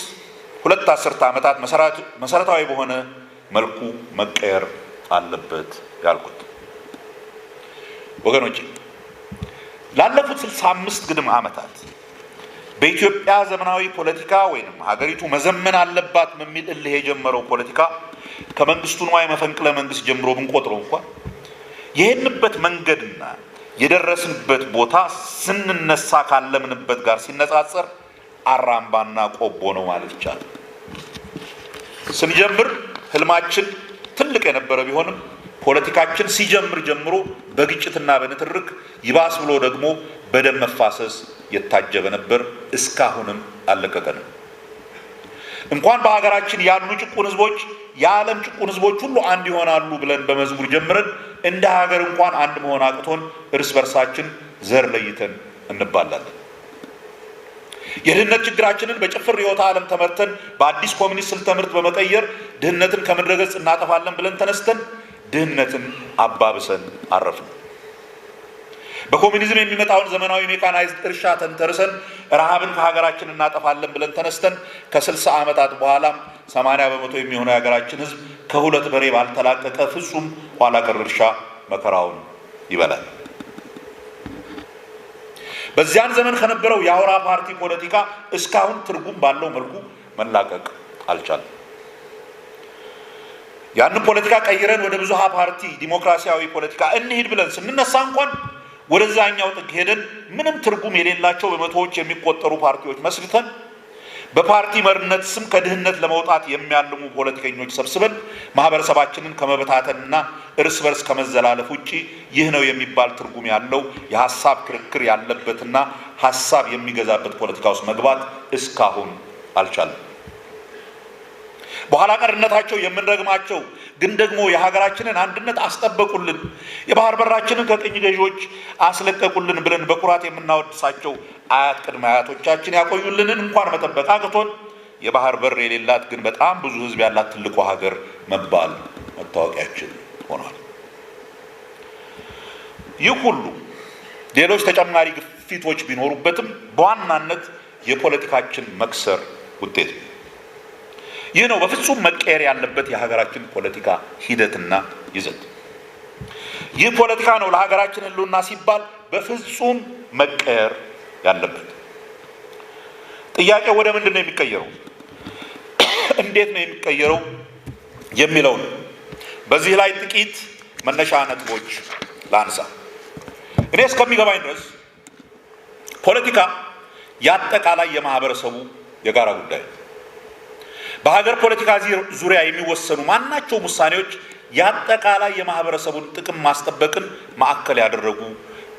2 አስርተ ዓመታት መሰረታዊ በሆነ መልኩ መቀየር አለበት ያልኩት። ወገኖች ላለፉት 65 ግድም ዓመታት በኢትዮጵያ ዘመናዊ ፖለቲካ ወይንም ሀገሪቱ መዘመን አለባት በሚል እልህ የጀመረው ፖለቲካ ከመንግስቱ ንዋይ መፈንቅለ መንግስት ጀምሮ ብንቆጥረው እንኳን የሄድንበት መንገድና የደረስንበት ቦታ ስንነሳ ካለምንበት ጋር ሲነጻጸር አራምባና ቆቦ ነው ማለት ይቻላል። ስንጀምር ህልማችን ትልቅ የነበረ ቢሆንም ፖለቲካችን ሲጀምር ጀምሮ በግጭትና በንትርክ ይባስ ብሎ ደግሞ በደም መፋሰስ የታጀበ ነበር። እስካሁንም አለቀቀንም። እንኳን በሀገራችን ያሉ ጭቁን ህዝቦች የዓለም ጭቁን ህዝቦች ሁሉ አንድ ይሆናሉ ብለን በመዝሙር ጀምረን እንደ ሀገር እንኳን አንድ መሆን አቅቶን እርስ በርሳችን ዘር ለይተን እንባላለን። የድህነት ችግራችንን በጭፍር ርዕዮተ ዓለም ተመርተን በአዲስ ኮሚኒስት ስልተ ትምህርት በመቀየር ድህነትን ከምድረገጽ እናጠፋለን ብለን ተነስተን ድህነትን አባብሰን አረፍን። በኮሚኒዝም የሚመጣውን ዘመናዊ ሜካናይዝድ እርሻ ተንተርሰን ረሃብን ከሀገራችን እናጠፋለን ብለን ተነስተን ከ60 ዓመታት በኋላም 80 በመቶ የሚሆነው የሀገራችን ህዝብ ከሁለት በሬ ባልተላቀቀ ፍጹም ኋላ ቀር እርሻ መከራውን ይበላል። በዚያን ዘመን ከነበረው የአውራ ፓርቲ ፖለቲካ እስካሁን ትርጉም ባለው መልኩ መላቀቅ አልቻለም። ያንን ፖለቲካ ቀይረን ወደ ብዙሃ ፓርቲ ዲሞክራሲያዊ ፖለቲካ እንሂድ ብለን ስንነሳ እንኳን ወደዛኛው ጥግ ሄደን ምንም ትርጉም የሌላቸው በመቶዎች የሚቆጠሩ ፓርቲዎች መስርተን በፓርቲ መሪነት ስም ከድህነት ለመውጣት የሚያልሙ ፖለቲከኞች ሰብስበን ማህበረሰባችንን ከመበታተንና እርስ በርስ ከመዘላለፍ ውጪ ይህ ነው የሚባል ትርጉም ያለው የሐሳብ ክርክር ያለበትና ሐሳብ የሚገዛበት ፖለቲካ ውስጥ መግባት እስካሁን አልቻለም። በኋላ ቀርነታቸው የምንረግማቸው ግን ደግሞ የሀገራችንን አንድነት አስጠበቁልን፣ የባህር በራችንን ከቅኝ ገዢዎች አስለቀቁልን ብለን በኩራት የምናወድሳቸው አያት ቅድመ አያቶቻችን ያቆዩልንን እንኳን መጠበቅ አቅቶን የባህር በር የሌላት ግን በጣም ብዙ ህዝብ ያላት ትልቁ ሀገር መባል መታወቂያችን ሆኗል። ይህ ሁሉ ሌሎች ተጨማሪ ግፊቶች ቢኖሩበትም በዋናነት የፖለቲካችን መክሰር ውጤት ነው። ይህ ነው በፍጹም መቀየር ያለበት የሀገራችን ፖለቲካ ሂደትና ይዘት። ይህ ፖለቲካ ነው ለሀገራችን ህልውና ሲባል በፍጹም መቀየር ያለበት። ጥያቄው ወደ ምንድን ነው የሚቀየረው? እንዴት ነው የሚቀየረው የሚለው ነው። በዚህ ላይ ጥቂት መነሻ ነጥቦች ላንሳ። እኔ እስከሚገባኝ ድረስ ፖለቲካ የአጠቃላይ የማህበረሰቡ የጋራ ጉዳይ ነው። በሀገር ፖለቲካ ዙሪያ የሚወሰኑ ማናቸውም ውሳኔዎች የአጠቃላይ የማህበረሰቡን ጥቅም ማስጠበቅን ማዕከል ያደረጉ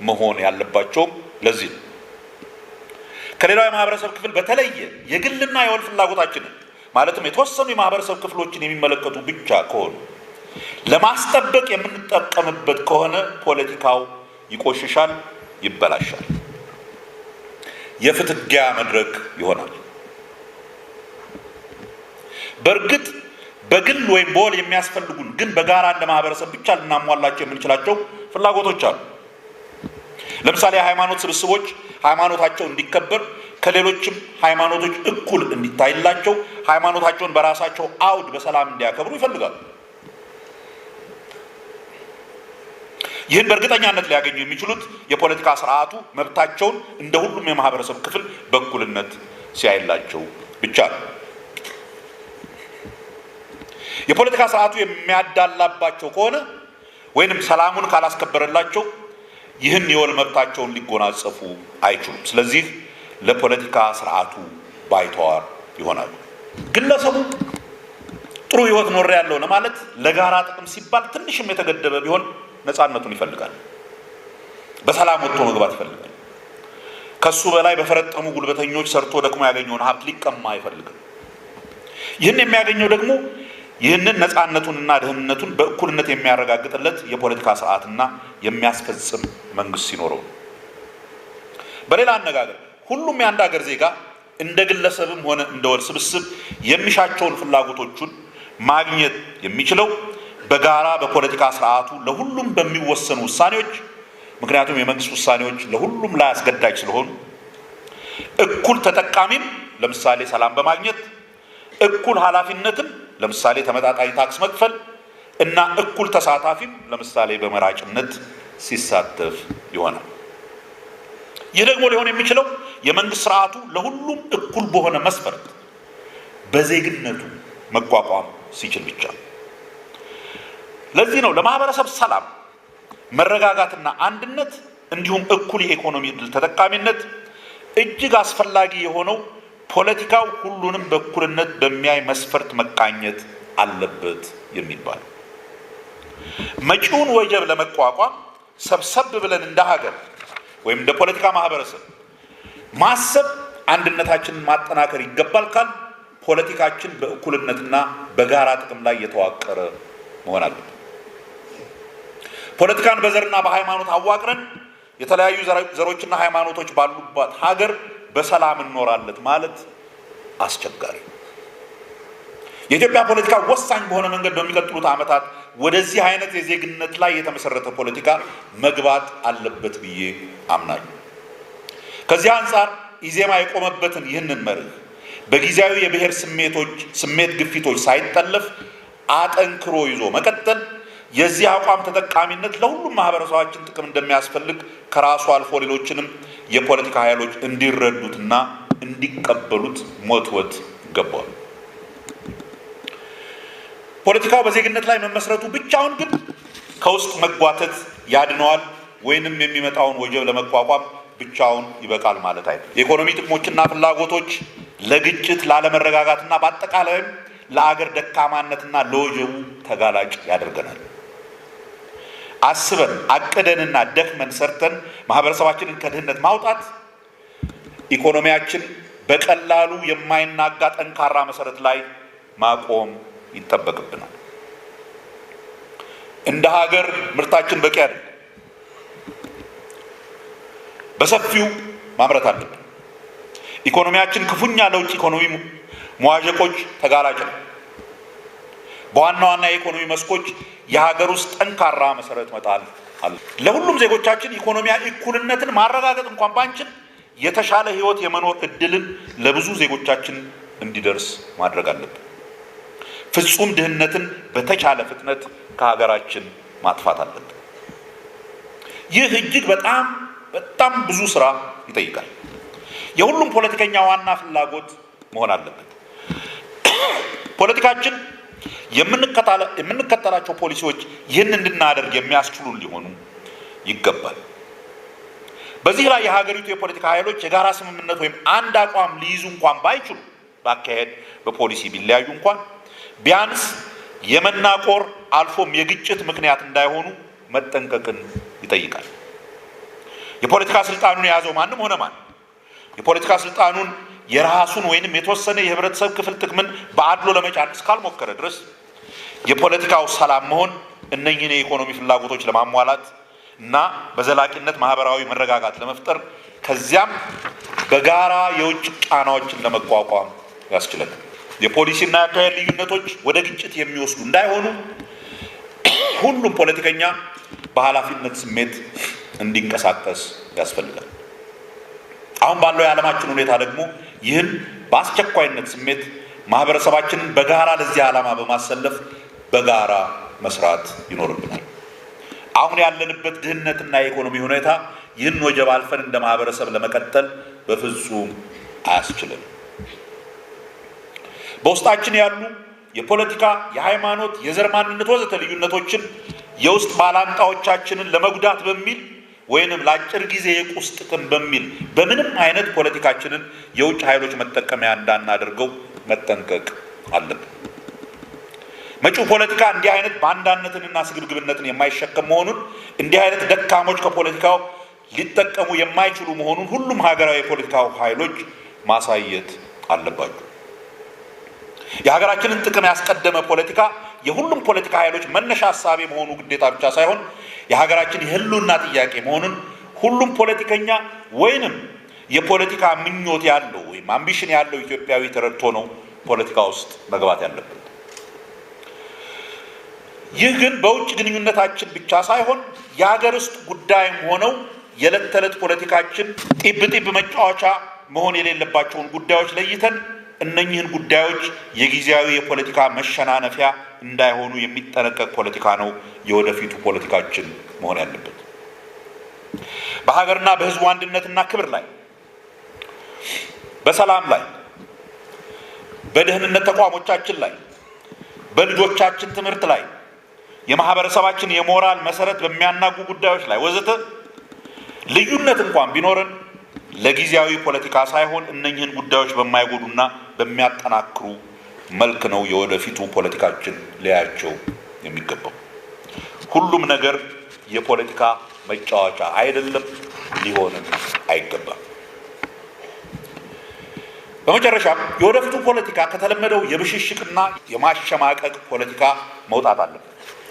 መሆን ያለባቸውም ለዚህ ነው። ከሌላው የማህበረሰብ ክፍል በተለየ የግልና የወል ፍላጎታችንን ማለትም የተወሰኑ የማህበረሰብ ክፍሎችን የሚመለከቱ ብቻ ከሆኑ ለማስጠበቅ የምንጠቀምበት ከሆነ ፖለቲካው ይቆሽሻል፣ ይበላሻል፣ የፍትጊያ መድረክ ይሆናል። በእርግጥ በግል ወይም በወል የሚያስፈልጉን ግን በጋራ እንደ ማህበረሰብ ብቻ ልናሟላቸው የምንችላቸው ፍላጎቶች አሉ። ለምሳሌ የሃይማኖት ስብስቦች ሃይማኖታቸው እንዲከበር ከሌሎችም ሃይማኖቶች እኩል እንዲታይላቸው ሃይማኖታቸውን በራሳቸው አውድ በሰላም እንዲያከብሩ ይፈልጋሉ። ይህን በእርግጠኛነት ሊያገኙ የሚችሉት የፖለቲካ ስርዓቱ መብታቸውን እንደ ሁሉም የማህበረሰብ ክፍል በእኩልነት ሲያይላቸው ብቻ ነው። የፖለቲካ ስርዓቱ የሚያዳላባቸው ከሆነ ወይንም ሰላሙን ካላስከበረላቸው ይህን የወል መብታቸውን ሊጎናጸፉ አይችሉም። ስለዚህ ለፖለቲካ ስርዓቱ ባይተዋር ይሆናሉ። ግለሰቡ ጥሩ ህይወት ኖር ያለው ለማለት ለጋራ ጥቅም ሲባል ትንሽም የተገደበ ቢሆን ነፃነቱን ይፈልጋል፣ በሰላም ወጥቶ መግባት ይፈልጋል። ከሱ በላይ በፈረጠሙ ጉልበተኞች ሰርቶ ደክሞ ያገኘውን ሀብት ሊቀማ አይፈልግም። ይህን የሚያገኘው ደግሞ ይህንን ነፃነቱንና ደህንነቱን በእኩልነት የሚያረጋግጥለት የፖለቲካ ስርዓትና የሚያስፈጽም መንግስት ሲኖረው። በሌላ አነጋገር ሁሉም የአንድ ሀገር ዜጋ እንደ ግለሰብም ሆነ እንደ ወል ስብስብ የሚሻቸውን ፍላጎቶቹን ማግኘት የሚችለው በጋራ በፖለቲካ ስርዓቱ ለሁሉም በሚወሰኑ ውሳኔዎች፣ ምክንያቱም የመንግስት ውሳኔዎች ለሁሉም ላይ አስገዳጅ ስለሆኑ፣ እኩል ተጠቃሚም ለምሳሌ ሰላም በማግኘት እኩል ኃላፊነትም ለምሳሌ ተመጣጣኝ ታክስ መክፈል እና እኩል ተሳታፊም ለምሳሌ በመራጭነት ሲሳተፍ ይሆናል። ይህ ደግሞ ሊሆን የሚችለው የመንግስት ስርዓቱ ለሁሉም እኩል በሆነ መስፈርት በዜግነቱ መቋቋም ሲችል ብቻ። ለዚህ ነው ለማህበረሰብ ሰላም፣ መረጋጋትና አንድነት እንዲሁም እኩል የኢኮኖሚ ዕድል ተጠቃሚነት እጅግ አስፈላጊ የሆነው ፖለቲካው ሁሉንም በእኩልነት በሚያይ መስፈርት መቃኘት አለበት የሚባለው። መጪውን ወጀብ ለመቋቋም ሰብሰብ ብለን እንደ ሀገር ወይም እንደ ፖለቲካ ማህበረሰብ ማሰብ፣ አንድነታችንን ማጠናከር ይገባል ካል ፖለቲካችን በእኩልነትና በጋራ ጥቅም ላይ የተዋቀረ መሆን አለበት። ፖለቲካን በዘርና በሃይማኖት አዋቅረን የተለያዩ ዘሮችና ሃይማኖቶች ባሉባት ሀገር በሰላም እንኖራለን ማለት አስቸጋሪ። የኢትዮጵያ ፖለቲካ ወሳኝ በሆነ መንገድ በሚቀጥሉት ዓመታት ወደዚህ አይነት የዜግነት ላይ የተመሰረተ ፖለቲካ መግባት አለበት ብዬ አምናለሁ። ከዚህ አንጻር ኢዜማ የቆመበትን ይህንን መርህ በጊዜያዊ የብሔር ስሜት ግፊቶች ሳይጠለፍ አጠንክሮ ይዞ መቀጠል የዚህ አቋም ተጠቃሚነት ለሁሉም ማህበረሰባችን ጥቅም እንደሚያስፈልግ ከራሱ አልፎ ሌሎችንም የፖለቲካ ኃይሎች እንዲረዱትና እንዲቀበሉት ሞትወት ይገባዋል። ፖለቲካው በዜግነት ላይ መመስረቱ ብቻውን ግን ከውስጥ መጓተት ያድነዋል ወይንም የሚመጣውን ወጀብ ለመቋቋም ብቻውን ይበቃል ማለት አይደለም። የኢኮኖሚ ጥቅሞችና ፍላጎቶች ለግጭት፣ ላለመረጋጋትና በአጠቃላይም ለአገር ደካማነትና ለወጀቡ ተጋላጭ ያደርገናል። አስበን አቅደንና ደክመን ሰርተን ማህበረሰባችንን ከድህነት ማውጣት ኢኮኖሚያችን በቀላሉ የማይናጋ ጠንካራ መሰረት ላይ ማቆም ይጠበቅብናል። እንደ ሀገር ምርታችን በቂ አይደለም። በሰፊው ማምረት አለብን። ኢኮኖሚያችን ክፉኛ ለውጭ ኢኮኖሚ መዋዠቆች ተጋላጭ ነው። በዋና ዋና የኢኮኖሚ መስኮች የሀገር ውስጥ ጠንካራ መሰረት መጣል አለ። ለሁሉም ዜጎቻችን ኢኮኖሚያዊ እኩልነትን ማረጋገጥ እንኳን ባንችል የተሻለ ህይወት የመኖር እድልን ለብዙ ዜጎቻችን እንዲደርስ ማድረግ አለብን። ፍጹም ድህነትን በተቻለ ፍጥነት ከሀገራችን ማጥፋት አለብን። ይህ እጅግ በጣም ብዙ ስራ ይጠይቃል። የሁሉም ፖለቲከኛ ዋና ፍላጎት መሆን አለበት። ፖለቲካችን የምንከተላቸው ፖሊሲዎች ይህን እንድናደርግ የሚያስችሉን ሊሆኑ ይገባል። በዚህ ላይ የሀገሪቱ የፖለቲካ ኃይሎች የጋራ ስምምነት ወይም አንድ አቋም ሊይዙ እንኳን ባይችሉ፣ በአካሄድ በፖሊሲ ቢለያዩ እንኳን ቢያንስ የመናቆር አልፎም የግጭት ምክንያት እንዳይሆኑ መጠንቀቅን ይጠይቃል። የፖለቲካ ስልጣኑን የያዘው ማንም ሆነ ማን የፖለቲካ ስልጣኑን የራሱን ወይንም የተወሰነ የህብረተሰብ ክፍል ጥቅምን በአድሎ ለመጫን እስካልሞከረ ድረስ የፖለቲካው ሰላም መሆን እነኝህን የኢኮኖሚ ፍላጎቶች ለማሟላት እና በዘላቂነት ማህበራዊ መረጋጋት ለመፍጠር ከዚያም በጋራ የውጭ ጫናዎችን ለመቋቋም ያስችለናል። የፖሊሲና የአካሄድ ልዩነቶች ወደ ግጭት የሚወስዱ እንዳይሆኑ ሁሉም ፖለቲከኛ በኃላፊነት ስሜት እንዲንቀሳቀስ ያስፈልጋል። አሁን ባለው የዓለማችን ሁኔታ ደግሞ ይህን በአስቸኳይነት ስሜት ማህበረሰባችንን በጋራ ለዚህ ዓላማ በማሰለፍ በጋራ መስራት ይኖርብናል። አሁን ያለንበት ድህነትና የኢኮኖሚ ሁኔታ ይህን ወጀብ አልፈን እንደ ማህበረሰብ ለመቀጠል በፍጹም አያስችልም። በውስጣችን ያሉ የፖለቲካ፣ የሃይማኖት፣ የዘር ማንነት ወዘተ ልዩነቶችን የውስጥ ባላንጣዎቻችንን ለመጉዳት በሚል ወይንም ለአጭር ጊዜ የቁስ ጥቅም በሚል በምንም አይነት ፖለቲካችንን የውጭ ኃይሎች መጠቀሚያ እንዳናደርገው መጠንቀቅ አለብን። መጪው ፖለቲካ እንዲህ አይነት ባንዳነትንና ስግብግብነትን የማይሸከም መሆኑን፣ እንዲህ አይነት ደካሞች ከፖለቲካው ሊጠቀሙ የማይችሉ መሆኑን ሁሉም ሀገራዊ የፖለቲካ ኃይሎች ማሳየት አለባቸው። የሀገራችንን ጥቅም ያስቀደመ ፖለቲካ የሁሉም ፖለቲካ ኃይሎች መነሻ ሀሳቤ መሆኑ ግዴታ ብቻ ሳይሆን የሀገራችን የህልውና ጥያቄ መሆኑን ሁሉም ፖለቲከኛ ወይንም የፖለቲካ ምኞት ያለው ወይም አምቢሽን ያለው ኢትዮጵያዊ ተረድቶ ነው ፖለቲካ ውስጥ መግባት ያለበት። ይህ ግን በውጭ ግንኙነታችን ብቻ ሳይሆን የሀገር ውስጥ ጉዳይም ሆነው የዕለት ተዕለት ፖለቲካችን ጢብ ጢብ መጫወቻ መሆን የሌለባቸውን ጉዳዮች ለይተን እነኚህን ጉዳዮች የጊዜያዊ የፖለቲካ መሸናነፊያ እንዳይሆኑ የሚጠነቀቅ ፖለቲካ ነው የወደፊቱ ፖለቲካችን መሆን ያለበት። በሀገርና በህዝቡ አንድነትና ክብር ላይ፣ በሰላም ላይ፣ በደህንነት ተቋሞቻችን ላይ፣ በልጆቻችን ትምህርት ላይ፣ የማህበረሰባችን የሞራል መሰረት በሚያናጉ ጉዳዮች ላይ ወዘተ ልዩነት እንኳን ቢኖረን ለጊዜያዊ ፖለቲካ ሳይሆን እነኚህን ጉዳዮች በማይጎዱና በሚያጠናክሩ መልክ ነው የወደፊቱ ፖለቲካችን ሊያያቸው የሚገባው። ሁሉም ነገር የፖለቲካ መጫወቻ አይደለም፣ ሊሆንም አይገባም። በመጨረሻም የወደፊቱ ፖለቲካ ከተለመደው የብሽሽቅና የማሸማቀቅ ፖለቲካ መውጣት አለበት።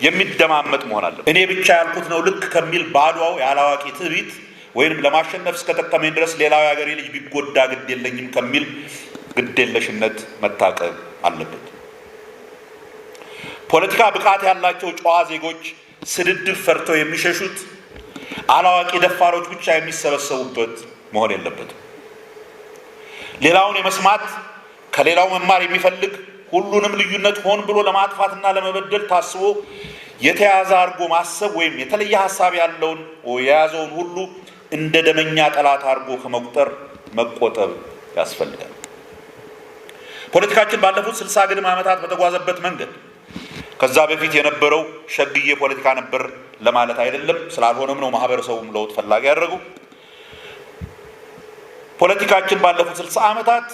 የሚደማመጥ መሆን አለበት። እኔ ብቻ ያልኩት ነው ልክ ከሚል ባዶው ያላዋቂ ትዕቢት ወይንም ለማሸነፍ እስከጠቀመኝ ድረስ ሌላው የሀገሬ ልጅ ቢጎዳ ግድ የለኝም ከሚል ግዴለሽነት መታቀብ አለበት። ፖለቲካ ብቃት ያላቸው ጨዋ ዜጎች ስድድብ ፈርተው የሚሸሹት አላዋቂ ደፋሮች ብቻ የሚሰበሰቡበት መሆን የለበትም። ሌላውን የመስማት ከሌላው መማር የሚፈልግ ሁሉንም ልዩነት ሆን ብሎ ለማጥፋትና ለመበደል ታስቦ የተያዘ አድርጎ ማሰብ ወይም የተለየ ሀሳብ ያለውን የያዘውን ሁሉ እንደ ደመኛ ጠላት አድርጎ ከመቁጠር መቆጠብ ያስፈልጋል። ፖለቲካችን ባለፉት 60 ግድም ዓመታት በተጓዘበት መንገድ ከዛ በፊት የነበረው ሸግዬ ፖለቲካ ነበር ለማለት አይደለም። ስላልሆነም ነው ማህበረሰቡም ለውጥ ፈላጊ ያደረገው። ፖለቲካችን ባለፉት 60 ዓመታት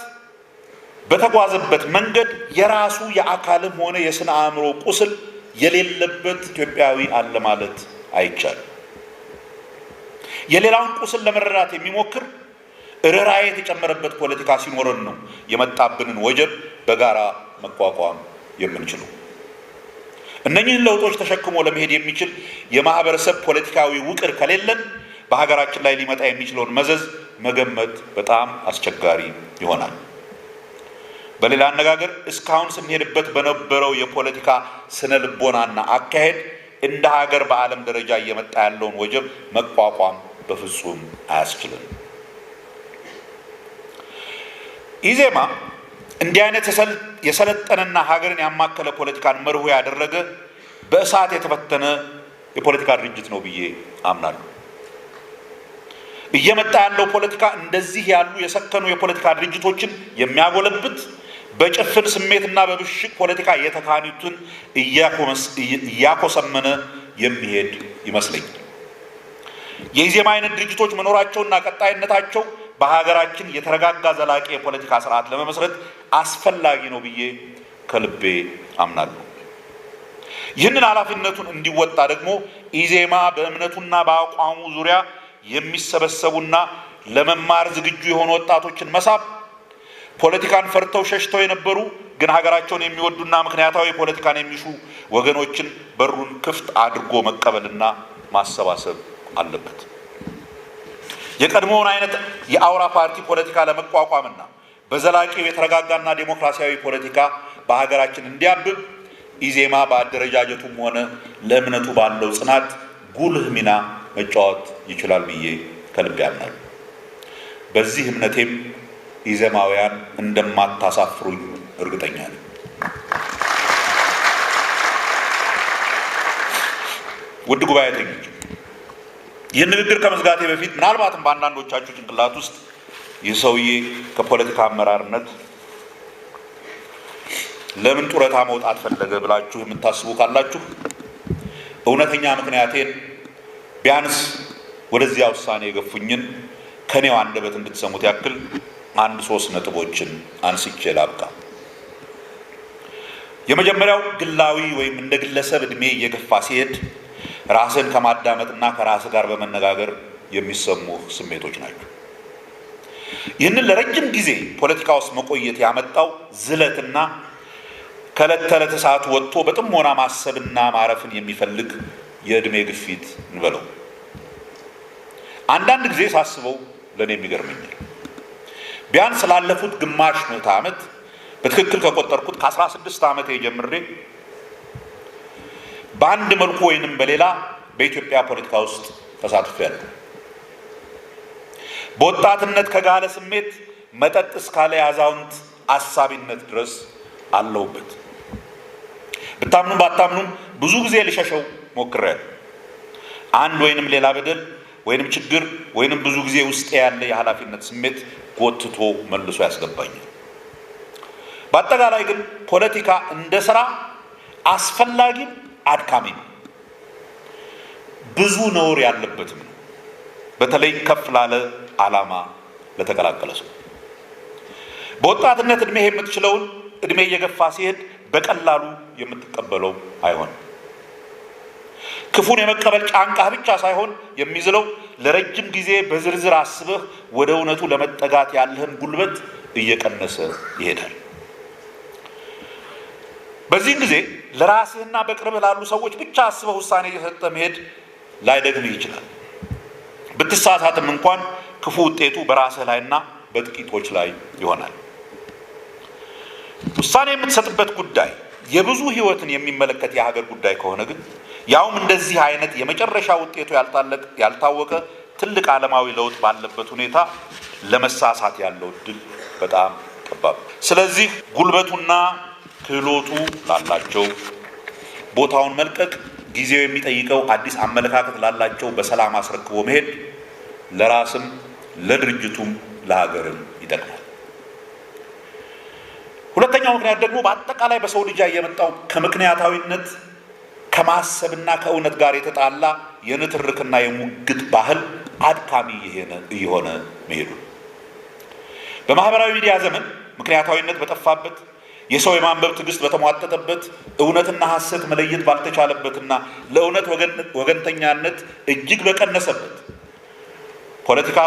በተጓዘበት መንገድ የራሱ የአካልም ሆነ የስነ አእምሮ ቁስል የሌለበት ኢትዮጵያዊ አለ ማለት አይቻልም። የሌላውን ቁስል ለመረዳት የሚሞክር ርኅራኄ የተጨመረበት ፖለቲካ ሲኖረን ነው የመጣብንን ወጀብ በጋራ መቋቋም የምንችለው። እነኚህን ለውጦች ተሸክሞ ለመሄድ የሚችል የማህበረሰብ ፖለቲካዊ ውቅር ከሌለን በሀገራችን ላይ ሊመጣ የሚችለውን መዘዝ መገመት በጣም አስቸጋሪ ይሆናል። በሌላ አነጋገር እስካሁን ስንሄድበት በነበረው የፖለቲካ ስነ ልቦናና አካሄድ እንደ ሀገር በዓለም ደረጃ እየመጣ ያለውን ወጀብ መቋቋም በፍጹም አያስችልም። ኢዜማ እንዲህ አይነት የሰለጠነና ሀገርን ያማከለ ፖለቲካን መርሁ ያደረገ በእሳት የተፈተነ የፖለቲካ ድርጅት ነው ብዬ አምናለሁ። እየመጣ ያለው ፖለቲካ እንደዚህ ያሉ የሰከኑ የፖለቲካ ድርጅቶችን የሚያጎለብት በጭፍን ስሜትና በብሽቅ ፖለቲካ የተካኑትን እያኮሰመነ የሚሄድ ይመስለኛል። የኢዜማ አይነት ድርጅቶች መኖራቸውና ቀጣይነታቸው በሀገራችን የተረጋጋ ዘላቂ የፖለቲካ ስርዓት ለመመስረት አስፈላጊ ነው ብዬ ከልቤ አምናለሁ። ይህንን ኃላፊነቱን እንዲወጣ ደግሞ ኢዜማ በእምነቱና በአቋሙ ዙሪያ የሚሰበሰቡና ለመማር ዝግጁ የሆኑ ወጣቶችን መሳብ፣ ፖለቲካን ፈርተው ሸሽተው የነበሩ ግን ሀገራቸውን የሚወዱና ምክንያታዊ ፖለቲካን የሚሹ ወገኖችን በሩን ክፍት አድርጎ መቀበልና ማሰባሰብ አለበት። የቀድሞውን አይነት የአውራ ፓርቲ ፖለቲካ ለመቋቋምና በዘላቂው የተረጋጋና ዴሞክራሲያዊ ፖለቲካ በሀገራችን እንዲያብብ ኢዜማ በአደረጃጀቱም ሆነ ለእምነቱ ባለው ጽናት ጉልህ ሚና መጫወት ይችላል ብዬ ከልቤ አምናለሁ። በዚህ እምነቴም ኢዜማውያን እንደማታሳፍሩኝ እርግጠኛ ነኝ። ውድ ጉባኤተኞች፣ ይህን ንግግር ከመዝጋቴ በፊት ምናልባትም በአንዳንዶቻችሁ ጭንቅላት ውስጥ ይህ ሰውዬ ከፖለቲካ አመራርነት ለምን ጡረታ መውጣት ፈለገ ብላችሁ የምታስቡ ካላችሁ እውነተኛ ምክንያቴን ቢያንስ ወደዚያ ውሳኔ የገፉኝን ከኔው አንደበት እንድትሰሙት ያክል 1-3 ነጥቦችን አንስቼ ላብቃ። የመጀመሪያው ግላዊ ወይም እንደ ግለሰብ እድሜ እየገፋ ሲሄድ ራስን ከማዳመጥና ከራስ ጋር በመነጋገር የሚሰሙ ስሜቶች ናቸው። ይህንን ለረጅም ጊዜ ፖለቲካ ውስጥ መቆየት ያመጣው ዝለትና ከዕለት ተዕለት እሳቱ ወጥቶ በጥሞና ማሰብና ማረፍን የሚፈልግ የዕድሜ ግፊት እንበለው። አንዳንድ ጊዜ ሳስበው ለእኔም ይገርመኛል። ቢያንስ ላለፉት ግማሽ ምዕተ ዓመት በትክክል ከቆጠርኩት ከ16 ዓመቴ ጀምሬ በአንድ መልኩ ወይንም በሌላ በኢትዮጵያ ፖለቲካ ውስጥ ተሳትፌያለሁ። በወጣትነት ከጋለ ስሜት መጠጥ እስካለ የአዛውንት አሳቢነት ድረስ አለሁበት። ብታምኑም ባታምኑም ብዙ ጊዜ ልሸሸው ሞክሬያለሁ። አንድ ወይንም ሌላ በደል ወይንም ችግር ወይንም ብዙ ጊዜ ውስጥ ያለ የኃላፊነት ስሜት ጎትቶ መልሶ ያስገባኛል። በአጠቃላይ ግን ፖለቲካ እንደ ስራ አስፈላጊም አድካሚም ብዙ ነውር ያለበትም ነው። በተለይ ከፍ ላለ ዓላማ ለተቀላቀለ ሰው በወጣትነት እድሜ የምትችለውን እድሜ እየገፋ ሲሄድ በቀላሉ የምትቀበለው አይሆንም። ክፉን የመቀበል ጫንቃህ ብቻ ሳይሆን የሚዝለው ለረጅም ጊዜ በዝርዝር አስበህ ወደ እውነቱ ለመጠጋት ያለህን ጉልበት እየቀነሰ ይሄዳል። በዚህ ጊዜ ለራስህና በቅርብ ላሉ ሰዎች ብቻ አስበህ ውሳኔ እየሰጠ መሄድ ላይደግምህ ይችላል። ብትሳሳትም እንኳን ክፉ ውጤቱ በራስህ ላይና በጥቂቶች ላይ ይሆናል። ውሳኔ የምትሰጥበት ጉዳይ የብዙ ሕይወትን የሚመለከት የሀገር ጉዳይ ከሆነ ግን ያውም እንደዚህ አይነት የመጨረሻ ውጤቱ ያልታወቀ ትልቅ ዓለማዊ ለውጥ ባለበት ሁኔታ ለመሳሳት ያለው እድል በጣም ጠባብ። ስለዚህ ጉልበቱና ክህሎቱ ላላቸው ቦታውን መልቀቅ፣ ጊዜው የሚጠይቀው አዲስ አመለካከት ላላቸው በሰላም አስረክቦ መሄድ ለራስም ለድርጅቱም ለሀገርም ይጠቅማል። ሁለተኛው ምክንያት ደግሞ በአጠቃላይ በሰው ልጅ የመጣው ከምክንያታዊነት ከማሰብና ከእውነት ጋር የተጣላ የንትርክና የሙግት ባህል አድካሚ እየሆነ መሄዱ በማህበራዊ ሚዲያ ዘመን ምክንያታዊነት በጠፋበት የሰው የማንበብ ትዕግስት በተሟጠጠበት እውነትና ሐሰት መለየት ባልተቻለበትና ለእውነት ወገንተኛነት እጅግ በቀነሰበት ፖለቲካ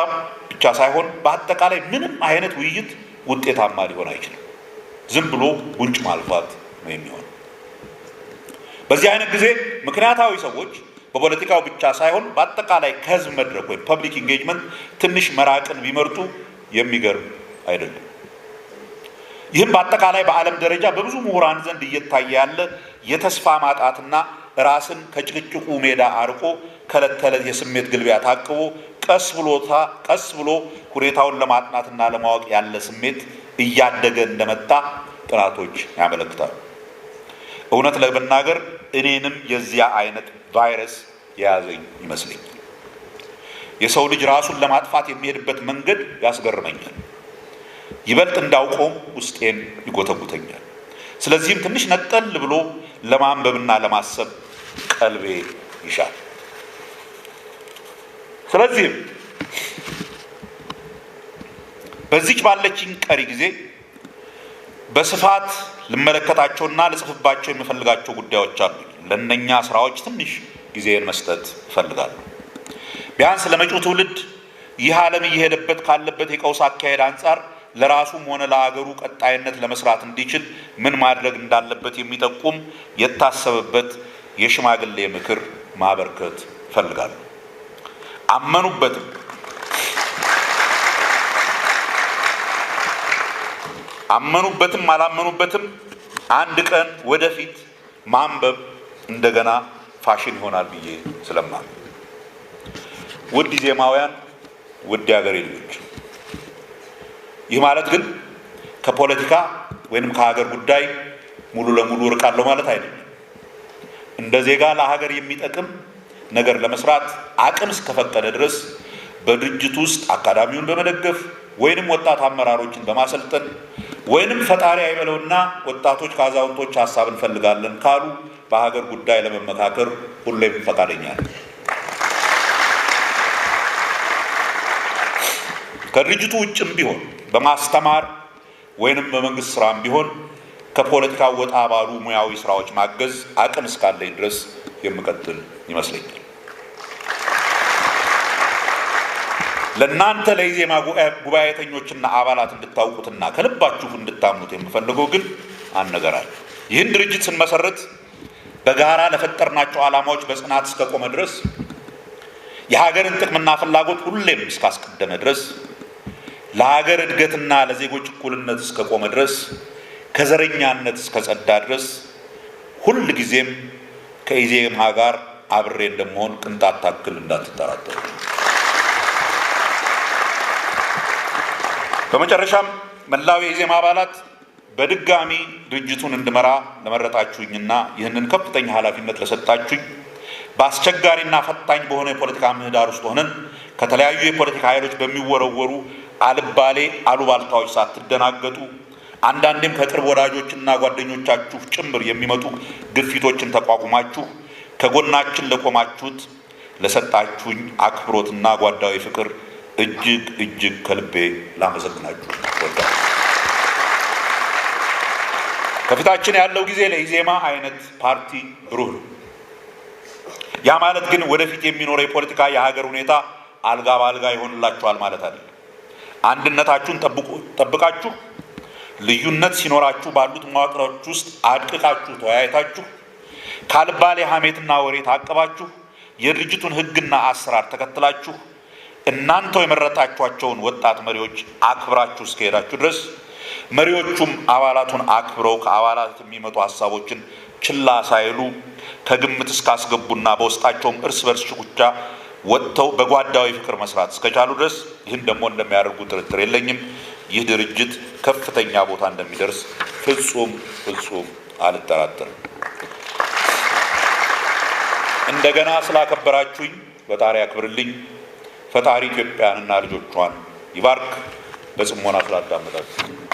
ብቻ ሳይሆን በአጠቃላይ ምንም አይነት ውይይት ውጤታማ ሊሆን አይችልም። ዝም ብሎ ጉንጭ ማልፋት ነው የሚሆነው። በዚህ አይነት ጊዜ ምክንያታዊ ሰዎች በፖለቲካው ብቻ ሳይሆን በአጠቃላይ ከህዝብ መድረክ ወይም ፐብሊክ ኢንጌጅመንት ትንሽ መራቅን ቢመርጡ የሚገርም አይደለም። ይህም በአጠቃላይ በዓለም ደረጃ በብዙ ምሁራን ዘንድ እየታየ ያለ የተስፋ ማጣትና ራስን ከጭቅጭቁ ሜዳ አርቆ ከዕለት ተዕለት የስሜት ግልቢያ ታቅቦ ቀስ ብሎ ሁኔታውን ለማጥናትና ለማወቅ ያለ ስሜት እያደገ እንደመጣ ጥናቶች ያመለክታሉ። እውነት ለመናገር እኔንም የዚያ አይነት ቫይረስ የያዘኝ ይመስለኛል። የሰው ልጅ ራሱን ለማጥፋት የሚሄድበት መንገድ ያስገርመኛል። ይበልጥ እንዳውቀውም ውስጤን ይጎተጉተኛል። ስለዚህም ትንሽ ነጠል ብሎ ለማንበብና ለማሰብ ቀልቤ ይሻል። ስለዚህም በዚች ባለችኝ ቀሪ ጊዜ በስፋት ልመለከታቸውና ልጽፍባቸው የምፈልጋቸው ጉዳዮች አሉ። ለእነኛ ስራዎች ትንሽ ጊዜን መስጠት እፈልጋለሁ። ቢያንስ ለመጪው ትውልድ ይህ ዓለም እየሄደበት ካለበት የቀውስ አካሄድ አንጻር ለራሱም ሆነ ለአገሩ ቀጣይነት ለመስራት እንዲችል ምን ማድረግ እንዳለበት የሚጠቁም የታሰበበት የሽማግሌ ምክር ማበርከት እፈልጋለሁ። አመኑበትም አላመኑበትም አንድ ቀን ወደፊት ማንበብ እንደገና ፋሽን ይሆናል ብዬ ስለማምን፣ ውድ ዜማውያን፣ ውድ የሀገሬ ልጆች፣ ይህ ማለት ግን ከፖለቲካ ወይንም ከሀገር ጉዳይ ሙሉ ለሙሉ እርቃለሁ ማለት አይደለም። እንደ ዜጋ ለሀገር የሚጠቅም ነገር ለመስራት አቅም እስከፈቀደ ድረስ በድርጅት ውስጥ አካዳሚውን በመደገፍ ወይንም ወጣት አመራሮችን በማሰልጠን ወይንም ፈጣሪ አይበለውና ወጣቶች ከአዛውንቶች ሀሳብ እንፈልጋለን ካሉ በሀገር ጉዳይ ለመመካከር ሁሌም ፈቃደኛ ነኝ። ከድርጅቱ ውጭም ቢሆን በማስተማር ወይንም በመንግስት ስራም ቢሆን ከፖለቲካ ወጣ ባሉ ሙያዊ ስራዎች ማገዝ አቅም እስካለኝ ድረስ የምቀጥል ይመስለኛል። ለእናንተ ለኢዜማ ጉባኤተኞችና አባላት እንድታውቁትና ከልባችሁ እንድታምኑት የምፈልገው ግን አንድ ነገር አለ። ይህን ድርጅት ስንመሰርት በጋራ ለፈጠርናቸው ዓላማዎች በጽናት እስከቆመ ድረስ፣ የሀገርን ጥቅምና ፍላጎት ሁሌም እስካስቀደመ ድረስ፣ ለሀገር እድገትና ለዜጎች እኩልነት እስከቆመ ድረስ፣ ከዘረኛነት እስከጸዳ ድረስ ሁል ጊዜም ከኢዜማ ጋር አብሬ እንደምሆን ቅንጣት ታክል እንዳትጠራጠሩ። በመጨረሻም መላው የኢዜማ አባላት በድጋሚ ድርጅቱን እንድመራ ለመረጣችሁኝና ይህንን ከፍተኛ ኃላፊነት ለሰጣችሁኝ፣ በአስቸጋሪና ፈታኝ በሆነ የፖለቲካ ምህዳር ውስጥ ሆነን ከተለያዩ የፖለቲካ ኃይሎች በሚወረወሩ አልባሌ አሉባልታዎች ሳትደናገጡ፣ አንዳንዴም ከቅርብ ወዳጆችና ጓደኞቻችሁ ጭምር የሚመጡ ግፊቶችን ተቋቁማችሁ ከጎናችን ለቆማችሁት ለሰጣችሁኝ አክብሮትና ጓዳዊ ፍቅር እጅግ እጅግ ከልቤ ላመሰግናችሁ ወዳለሁ። ከፊታችን ያለው ጊዜ ለኢዜማ አይነት ፓርቲ ብሩህ ነው። ያ ማለት ግን ወደፊት የሚኖረው የፖለቲካ የሀገር ሁኔታ አልጋ በአልጋ ይሆንላችኋል ማለት አይደለም። አንድነታችሁን ጠብቃችሁ፣ ልዩነት ሲኖራችሁ ባሉት መዋቅሮች ውስጥ አድቅቃችሁ ተወያይታችሁ፣ ካልባሌ ሐሜትና ወሬ ታቅባችሁ፣ የድርጅቱን ሕግና አሰራር ተከትላችሁ እናንተው የመረጣችኋቸውን ወጣት መሪዎች አክብራችሁ እስከሄዳችሁ ድረስ መሪዎቹም አባላቱን አክብረው ከአባላት የሚመጡ ሀሳቦችን ችላ ሳይሉ ከግምት እስካስገቡና በውስጣቸውም እርስ በርስ ሽኩቻ ወጥተው በጓዳዊ ፍቅር መስራት እስከቻሉ ድረስ ይህን ደግሞ እንደሚያደርጉ ጥርጥር የለኝም። ይህ ድርጅት ከፍተኛ ቦታ እንደሚደርስ ፍጹም አልጠራጠርም። እንደገና ስላከበራችሁኝ ፈጣሪ ያክብርልኝ። ፈጣሪ ኢትዮጵያንና ልጆቿን ይባርክ። በጽሞና ስላዳመጣችሁ